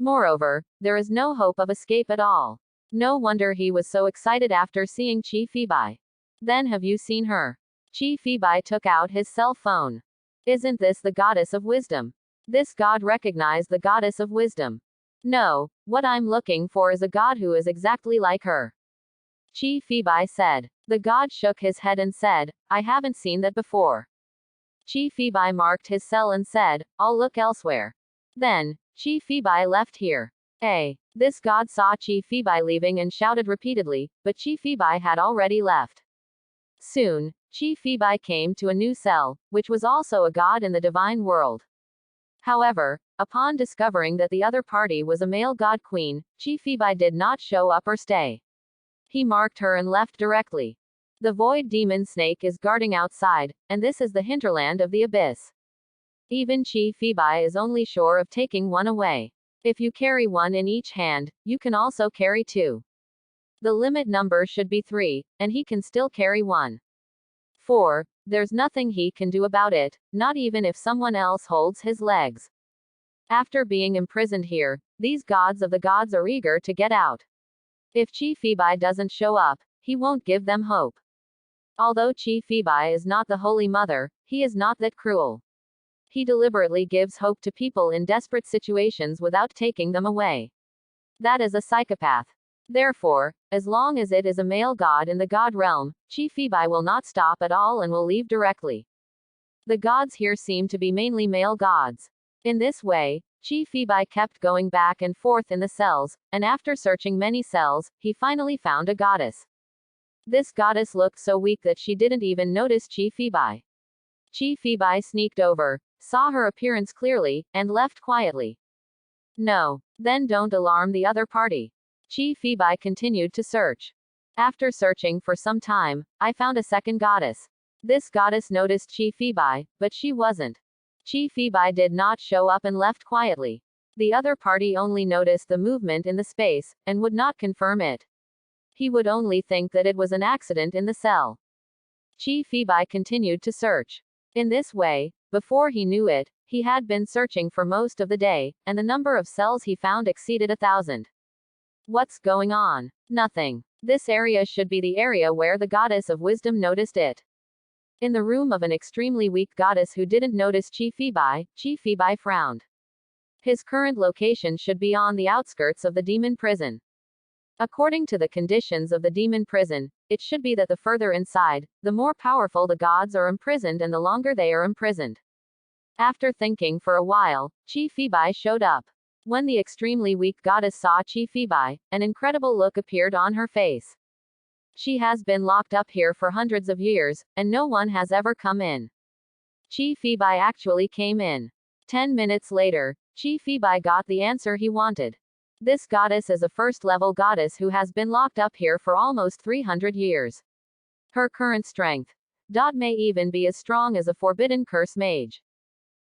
Moreover, there is no hope of escape at all. No wonder he was so excited after seeing Chi Fibai. Then have you seen her? Chi Fibai took out his cell phone. Isn't this the goddess of wisdom? This god recognized the goddess of wisdom. No, what I'm looking for is a god who is exactly like her. Chi Fibai said. The god shook his head and said, I haven't seen that before. Chi Fibai marked his cell and said, I'll look elsewhere. Then, Chi Fibai left here. This god saw Chi Fibai leaving and shouted repeatedly, but Chi Fibai had already left. Soon, Chi Fibai came to a new cell, which was also a god in the divine world. However, upon discovering that the other party was a male god queen, Chi Fibai did not show up or stay. He marked her and left directly. The void demon snake is guarding outside, and this is the hinterland of the abyss. Even Chi Fibai is only sure of taking one away. If you carry one in each hand, you can also carry two. The limit number should be 3, and he can still carry 1. 4. There's nothing he can do about it, not even if someone else holds his legs. After being imprisoned here, these gods of the gods are eager to get out. If Chi Fibai doesn't show up, he won't give them hope. Although Chi Fibai is not the Holy Mother, he is not that cruel. He deliberately gives hope to people in desperate situations without taking them away. That is a psychopath. Therefore, as long as it is a male god in the god realm, Chi Fibai will not stop at all and will leave directly. The gods here seem to be mainly male gods. In this way, Chi Fibai kept going back and forth in the cells, and after searching many cells, he finally found a goddess. This goddess looked so weak that she didn't even notice Chi Fibai. Chi Fibai sneaked over, saw her appearance clearly, and left quietly. No. Then don't alarm the other party. Chi Fibai continued to search. After searching for some time, I found a second goddess. This goddess noticed Chi Fibai, but she wasn't. Chi Fibai did not show up and left quietly. The other party only noticed the movement in the space, and would not confirm it. He would only think that it was an accident in the cell. Chi Fibai continued to search. In this way, before he knew it, he had been searching for most of the day, and the number of cells he found exceeded 1,000. What's going on? Nothing. This area should be the area where the goddess of wisdom noticed it. In the room of an extremely weak goddess who didn't notice Chi Fibai frowned. His current location should be on the outskirts of the demon prison. According to the conditions of the demon prison, it should be that the further inside, the more powerful the gods are imprisoned and the longer they are imprisoned. After thinking for a while, Chi Fibai showed up. When the extremely weak goddess saw Chi Fibai, an incredible look appeared on her face. She has been locked up here for hundreds of years, and no one has ever come in. Chi Fibai actually came in. 10 minutes later, Chi Fibai got the answer he wanted. This goddess is a first-level goddess who has been locked up here for almost 300 years. Her current strength may even be as strong as a forbidden curse mage.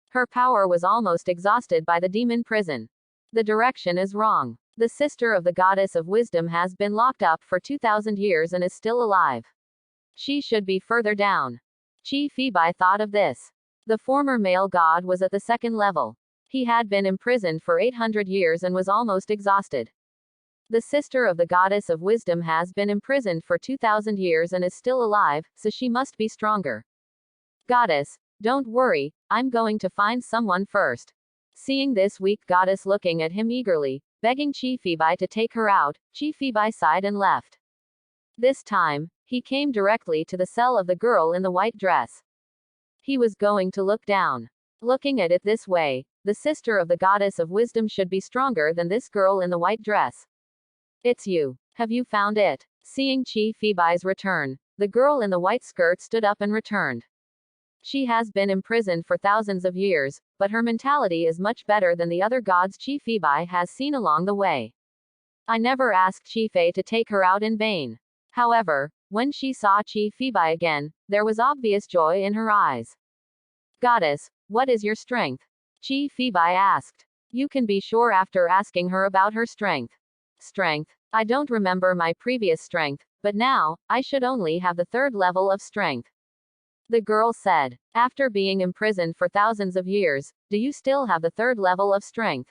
Her power was almost exhausted by the demon prison. The direction is wrong. The sister of the goddess of wisdom has been locked up for 2,000 years and is still alive. She should be further down. Chi Fibai thought of this. The former male god was at the second level. He had been imprisoned for 800 years and was almost exhausted. The sister of the goddess of wisdom has been imprisoned for 2,000 years and is still alive, so she must be stronger. Goddess, don't worry, I'm going to find someone first. Seeing this weak goddess looking at him eagerly, begging Chi Fibai to take her out, Chi Fibai sighed and left. This time, he came directly to the cell of the girl in the white dress. He was going to look down. Looking at it this way, the sister of the goddess of wisdom should be stronger than this girl in the white dress. It's you. Have you found it? Seeing Chi Fibai's return, the girl in the white skirt stood up and returned. She has been imprisoned for thousands of years, but her mentality is much better than the other gods Chi Fibai has seen along the way. I never asked Chi Fei to take her out in vain. However, when she saw Chi Fibai again, there was obvious joy in her eyes. Goddess, what is your strength? Chi Fibai asked. You can be sure after asking her about her strength. Strength. I don't remember my previous strength, but now, I should only have the 3rd level of strength. The girl said. After being imprisoned for thousands of years, do you still have the third level of strength?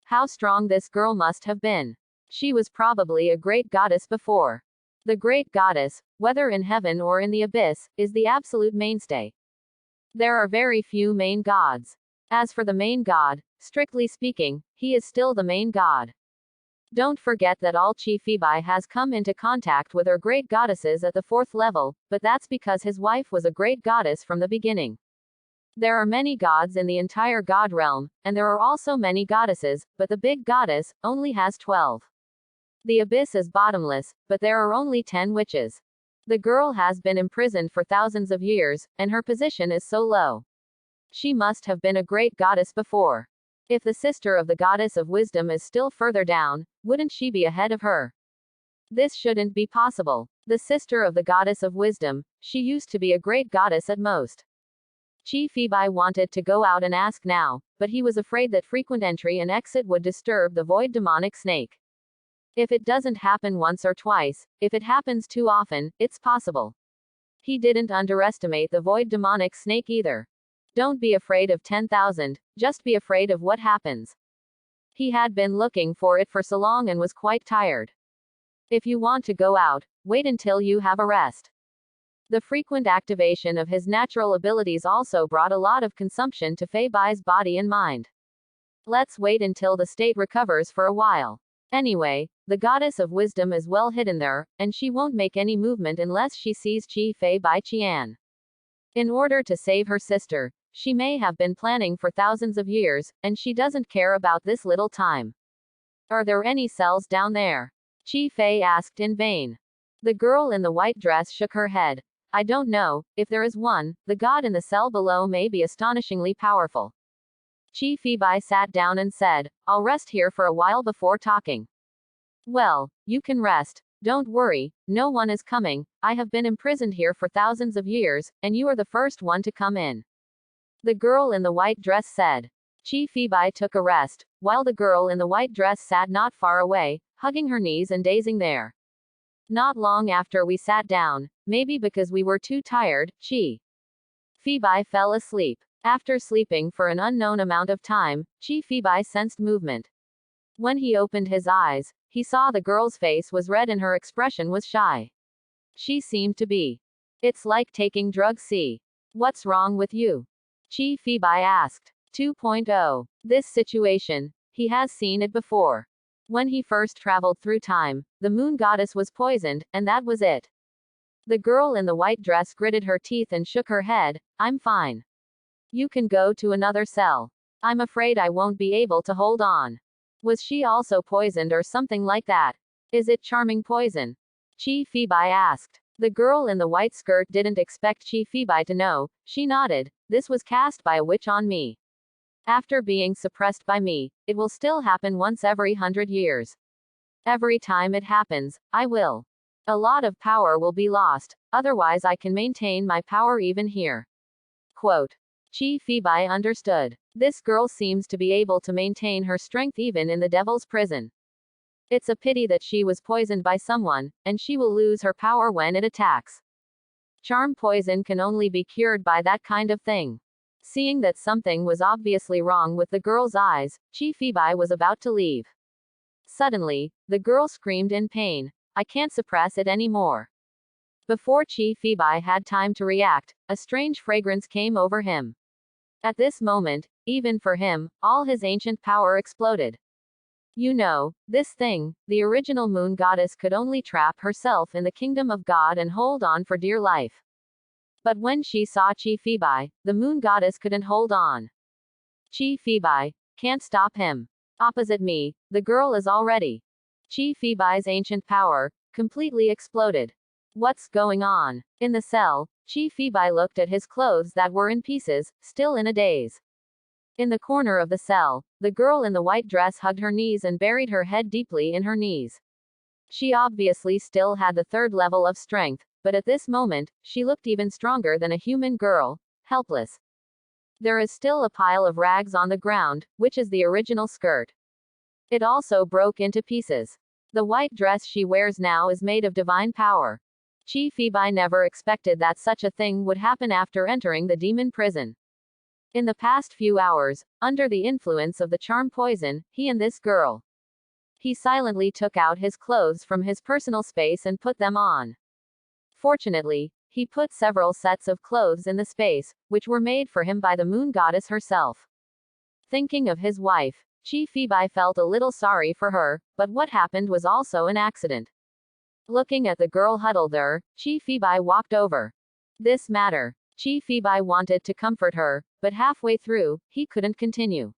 How strong this girl must have been. She was probably a great goddess before. The great goddess, whether in heaven or in the abyss, is the absolute mainstay. There are very few main gods. As for the main god, strictly speaking, he is still the main god. Don't forget that all Chi Phoebe has come into contact with are great goddesses at the fourth level, but that's because his wife was a great goddess from the beginning. There are many gods in the entire god realm, and there are also many goddesses, but the big goddess only has 12. The abyss is bottomless, but there are only 10 witches. The girl has been imprisoned for thousands of years, and her position is so low. She must have been a great goddess before. If the sister of the goddess of wisdom is still further down, wouldn't she be ahead of her? This shouldn't be possible. The sister of the goddess of wisdom, she used to be a great goddess at most. Chi Phoebe wanted to go out and ask now, but he was afraid that frequent entry and exit would disturb the void demonic snake. If it doesn't happen once or twice, if it happens too often, it's possible. He didn't underestimate the void demonic snake either. Don't be afraid of 10,000, just be afraid of what happens. He had been looking for it for so long and was quite tired. If you want to go out, wait until you have a rest. The frequent activation of his natural abilities also brought a lot of consumption to Fei Bai's body and mind. Let's wait until the state recovers for a while. Anyway, the goddess of wisdom is well hidden there, and she won't make any movement unless she sees Chi Fei Bai Qian. In order to save her sister, she may have been planning for thousands of years, and she doesn't care about this little time. Are there any cells down there? Chi Fei asked in vain. The girl in the white dress shook her head. I don't know, if there is one, the god in the cell below may be astonishingly powerful. Chi Phoebe sat down and said, I'll rest here for a while before talking. Well, you can rest. Don't worry, no one is coming. I have been imprisoned here for thousands of years, and you are the first one to come in. The girl in the white dress said. Chi Phoebe took a rest, while the girl in the white dress sat not far away, hugging her knees and dazing there. Not long after we sat down, maybe because we were too tired, Chi Phoebe fell asleep. After sleeping for an unknown amount of time, Chi Phoebe sensed movement. When he opened his eyes, he saw the girl's face was red and her expression was shy. She seemed to be. It's like taking drugs. See. What's wrong with you? Chi Phoebe asked. 2.0. This situation, he has seen it before. When he first traveled through time, the moon goddess was poisoned, and that was it. The girl in the white dress gritted her teeth and shook her head. I'm fine. You can go to another cell. I'm afraid I won't be able to hold on. Was she also poisoned or something like that? Is it charming poison? Chi Phoebe asked. The girl in the white skirt didn't expect Chi Phoebe to know. She nodded. This was cast by a witch on me. After being suppressed by me, it will still happen once every 100 years. Every time it happens, I will. A lot of power will be lost, otherwise I can maintain my power even here. Quote. Chi Phoebe understood. This girl seems to be able to maintain her strength even in the devil's prison. It's a pity that she was poisoned by someone, and she will lose her power when it attacks. Charm poison can only be cured by that kind of thing. Seeing that something was obviously wrong with the girl's eyes, Chi Phoebe was about to leave. Suddenly, the girl screamed in pain. I can't suppress it anymore. Before Chi Phoebe had time to react, a strange fragrance came over him. At this moment, even for him, all his ancient power exploded. You know, this thing, the original moon goddess could only trap herself in the kingdom of God and hold on for dear life. But when she saw Chi Phoebe, the moon goddess couldn't hold on. Chi Phoebe can't stop him. Opposite me, the girl is already. Chi Phoebe's ancient power completely exploded. What's going on? In the cell, Chi Phoebe looked at his clothes that were in pieces, still in a daze. In the corner of the cell, the girl in the white dress hugged her knees and buried her head deeply in her knees. She obviously still had the third level of strength, but at this moment, she looked even stronger than a human girl, helpless. There is still a pile of rags on the ground, which is the original skirt. It also broke into pieces. The white dress she wears now is made of divine power. Chi Fibai never expected that such a thing would happen after entering the demon prison. In the past few hours, under the influence of the charm poison, he and this girl. He silently took out his clothes from his personal space and put them on. Fortunately, he put several sets of clothes in the space, which were made for him by the moon goddess herself. Thinking of his wife, Chi Fibai felt a little sorry for her, but what happened was also an accident. Looking at the girl huddled there, Chi Fibai walked over. This matter. Chi Fibai wanted to comfort her, but halfway through, he couldn't continue.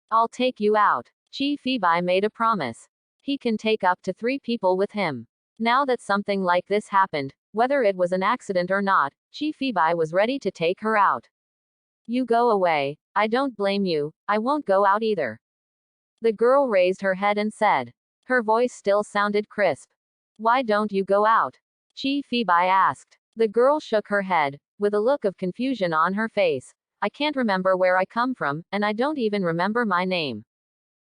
I'll take you out. Chi Fibai made a promise. He can take up to 3 people with him. Now that something like this happened, whether it was an accident or not, Chi Fibai was ready to take her out. You go away. I don't blame you, I won't go out either. The girl raised her head and said. Her voice still sounded crisp. Why don't you go out? Chi Fibai asked. The girl shook her head, with a look of confusion on her face. I can't remember where I come from, and I don't even remember my name.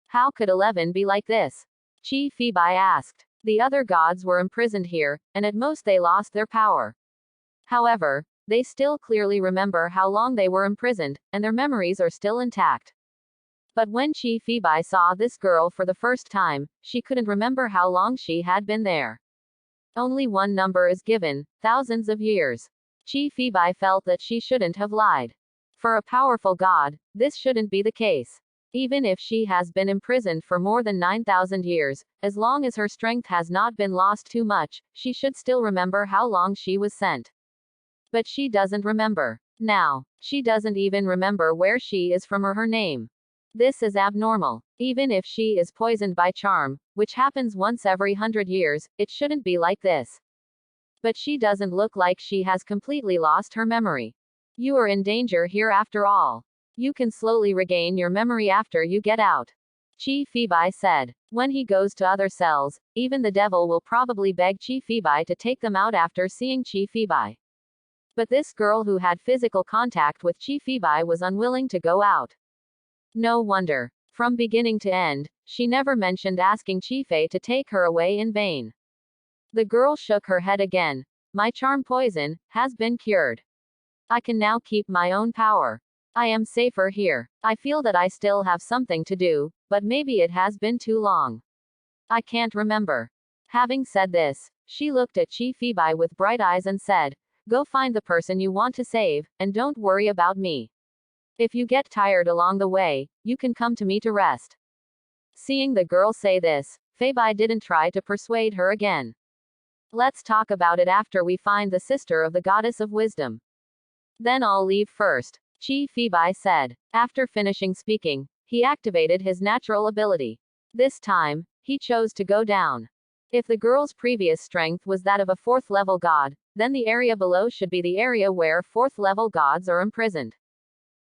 How could 11 be like this? Chi Fibai asked. The other gods were imprisoned here, and at most they lost their power. However, they still clearly remember how long they were imprisoned, and their memories are still intact. But when Chi Fibai saw this girl for the first time, she couldn't remember how long she had been there. Only one number is given, thousands of years. Chi Fibai felt that she shouldn't have lied. For a powerful god, this shouldn't be the case. Even if she has been imprisoned for more than 9,000 years, as long as her strength has not been lost too much, she should still remember how long she was sent. But she doesn't remember. Now, she doesn't even remember where she is from or her name. This is abnormal. Even if she is poisoned by charm, which happens once every 100 years, it shouldn't be like this. But she doesn't look like she has completely lost her memory. You are in danger here after all. You can slowly regain your memory after you get out. Chi Fibai said. When he goes to other cells, even the devil will probably beg Chi Fibai to take them out after seeing Chi Fibai. But this girl who had physical contact with Chi Fibai was unwilling to go out. No wonder. From beginning to end, she never mentioned asking Chi Fei to take her away in vain. The girl shook her head again. My charm poison has been cured. I can now keep my own power. I am safer here. I feel that I still have something to do, but maybe it has been too long. I can't remember. Having said this, she looked at Chi Fibai with bright eyes and said, go find the person you want to save, and don't worry about me. If you get tired along the way, you can come to me to rest. Seeing the girl say this, Feibai didn't try to persuade her again. Let's talk about it after we find the sister of the goddess of wisdom. Then I'll leave first, Chi Fibai said. After finishing speaking, he activated his natural ability. This time, he chose to go down. If the girl's previous strength was that of a 4th level god, then the area below should be the area where 4th level gods are imprisoned.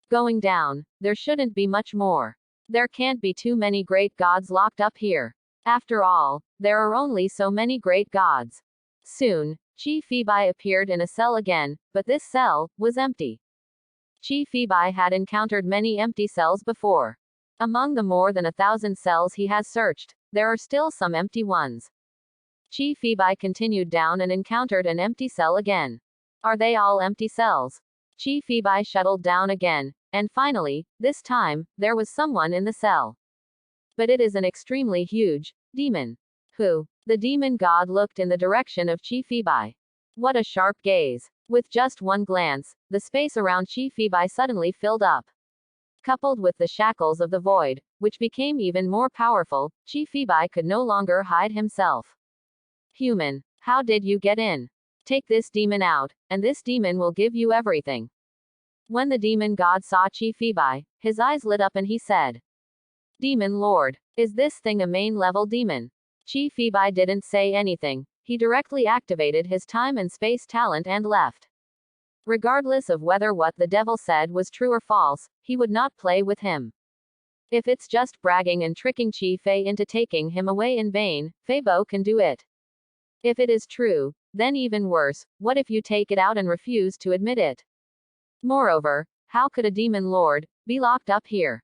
Going down, there shouldn't be much more. There can't be too many great gods locked up here. After all, there are only so many great gods. Soon, Chi Fibai appeared in a cell again, but this cell was empty. Chi Fibai had encountered many empty cells before. Among the more than 1,000 cells he has searched, there are still some empty ones. Chi Fibai continued down and encountered an empty cell again. Are they all empty cells? Chi Fibai shuttled down again, and finally, this time, there was someone in the cell. But it is an extremely huge demon. Who? The demon god looked in the direction of Chi Fibai. What a sharp gaze. With just one glance, the space around Chi Fibai suddenly filled up. Coupled with the shackles of the void, which became even more powerful, Chi Fibai could no longer hide himself. Human, how did you get in? Take this demon out, and this demon will give you everything. When the demon god saw Chi Fibai, his eyes lit up and he said, Demon Lord, is this thing a main level demon? Chi Fibai didn't say anything, he directly activated his time and space talent and left. Regardless of whether what the devil said was true or false, he would not play with him. If it's just bragging and tricking Chi Fei into taking him away in vain, Feibo can do it. If it is true, then even worse, what if you take it out and refuse to admit it? Moreover, how could a demon lord be locked up here?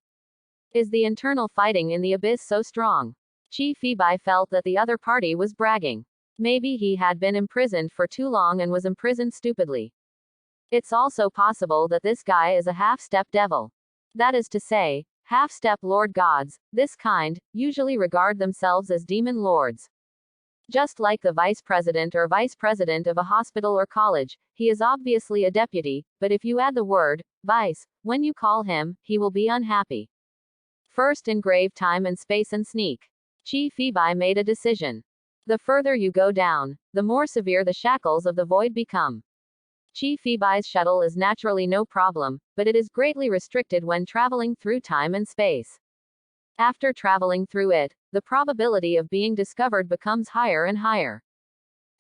Is the internal fighting in the abyss so strong? Chi Fibai felt that the other party was bragging. Maybe he had been imprisoned for too long and was imprisoned stupidly. It's also possible that this guy is a half-step devil. That is to say, half-step lord gods, this kind, usually regard themselves as demon lords. Just like the vice president or vice president of a hospital or college, he is obviously a deputy, but if you add the word, vice, when you call him, he will be unhappy. First engrave time and space and sneak. Chi Phoebe made a decision. The further you go down, the more severe the shackles of the void become. Chi Phoebe's shuttle is naturally no problem, but it is greatly restricted when traveling through time and space. After traveling through it, the probability of being discovered becomes higher and higher.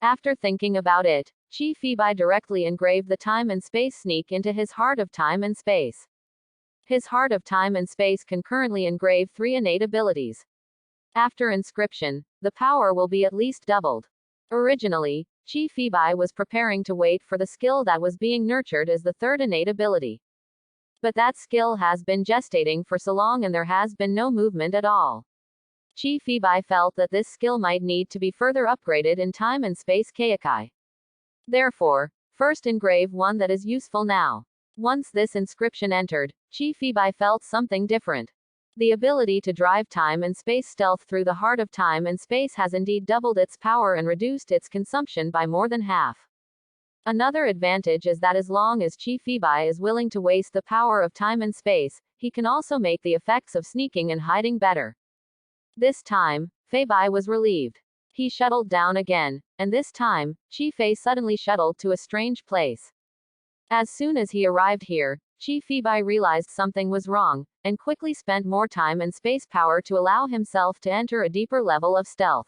After thinking about it, Chi Phoebe directly engraved the time and space sneak into his heart of time and space. His heart of time and space can currently engrave 3 innate abilities. After inscription, the power will be at least doubled. Originally, Chi Phoebe was preparing to wait for the skill that was being nurtured as the 3rd innate ability. But that skill has been gestating for so long and there has been no movement at all. Chi Phoebe felt that this skill might need to be further upgraded in time and space Kaikai. Therefore, first engrave one that is useful now. Once this inscription entered, Chi Phoebe felt something different. The ability to drive time and space stealth through the heart of time and space has indeed doubled its power and reduced its consumption by more than half. Another advantage is that as long as Chi Phoebe is willing to waste the power of time and space, he can also make the effects of sneaking and hiding better. This time, Phoebe was relieved. He shuttled down again, and this time, Chi Fei suddenly shuttled to a strange place. As soon as he arrived here, Chi Phoebe realized something was wrong, and quickly spent more time and space power to allow himself to enter a deeper level of stealth.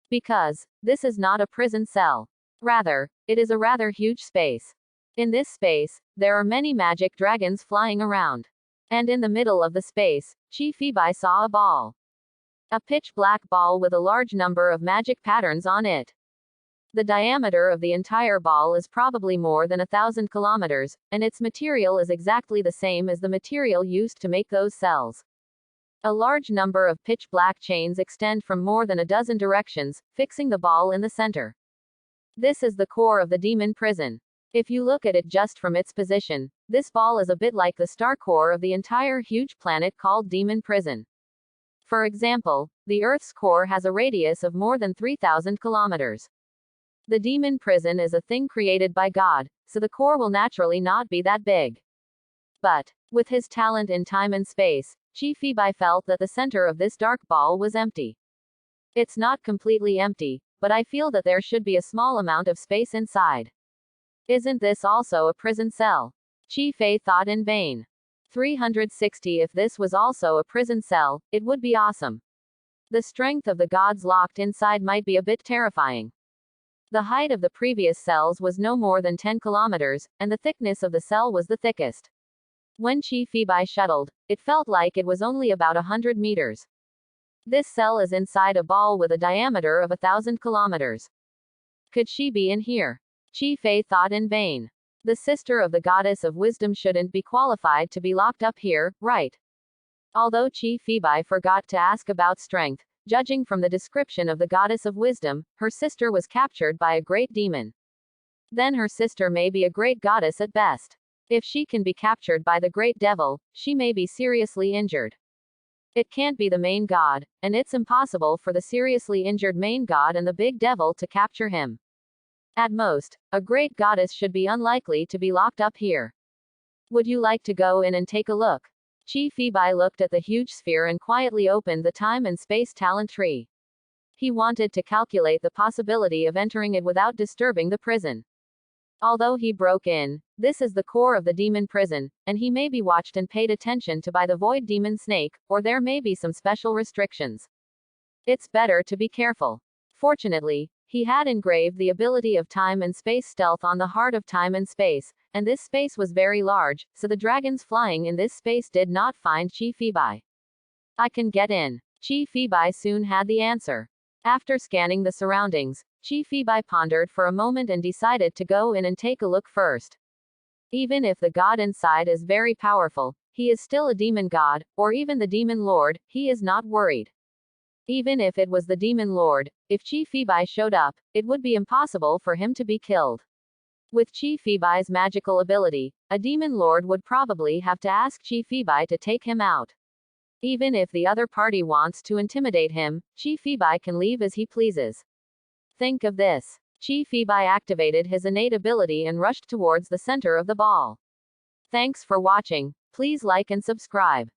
Because, this is not a prison cell. Rather, it is a rather huge space. In this space, there are many magic dragons flying around. And in the middle of the space, Chi Phoebe saw a ball. A pitch black ball with a large number of magic patterns on it. The diameter of the entire ball is probably more than 1,000 kilometers, and its material is exactly the same as the material used to make those cells. A large number of pitch black chains extend from more than a dozen directions, fixing the ball in the center. This is the core of the demon prison. If you look at it just from its position, this ball is a bit like the star core of the entire huge planet called demon prison. For example, the Earth's core has a radius of more than 3,000 kilometers. The demon prison is a thing created by God, so the core will naturally not be that big. But, with his talent in time and space, Chi Phoebe felt that the center of this dark ball was empty. It's not completely empty, but I feel that there should be a small amount of space inside. Isn't this also a prison cell? Chi Fei thought in vain. 360. If this was also a prison cell, it would be awesome. The strength of the gods locked inside might be a bit terrifying. The height of the previous cells was no more than 10 kilometers, and the thickness of the cell was the thickest. When Chi Phoebe shuttled, it felt like it was only about 100 meters. This cell is inside a ball with a diameter of 1,000 kilometers. Could she be in here? Chi Fei thought in vain. The sister of the goddess of wisdom shouldn't be qualified to be locked up here, right? Although Chi Phoebe forgot to ask about strength, judging from the description of the goddess of wisdom, her sister was captured by a great demon. Then her sister may be a great goddess at best. If she can be captured by the great devil, she may be seriously injured. It can't be the main god, and it's impossible for the seriously injured main god and the big devil to capture him. At most, a great goddess should be unlikely to be locked up here. Would you like to go in and take a look? Chi Phoebe looked at the huge sphere and quietly opened the time and space talent tree. He wanted to calculate the possibility of entering it without disturbing the prison. Although he broke in, this is the core of the demon prison, and he may be watched and paid attention to by the void demon snake, or there may be some special restrictions. It's better to be careful. Fortunately, he had engraved the ability of time and space stealth on the heart of time and space, and this space was very large, so the dragons flying in this space did not find Chi Phoebe. I can get in. Chi Phoebe soon had the answer. After scanning the surroundings, Chi Phoebe pondered for a moment and decided to go in and take a look first. Even if the god inside is very powerful, he is still a demon god, or even the demon lord, he is not worried. Even if it was the demon lord, if Chi Phoebe showed up, it would be impossible for him to be killed. With Chi Phoebe's magical ability, a demon lord would probably have to ask Chi Phoebe to take him out. Even if the other party wants to intimidate him, Chi Phoebe can leave as he pleases. Think of this. Chi Phoebe activated his innate ability and rushed towards the center of the ball. Thanks for watching. Please like and subscribe.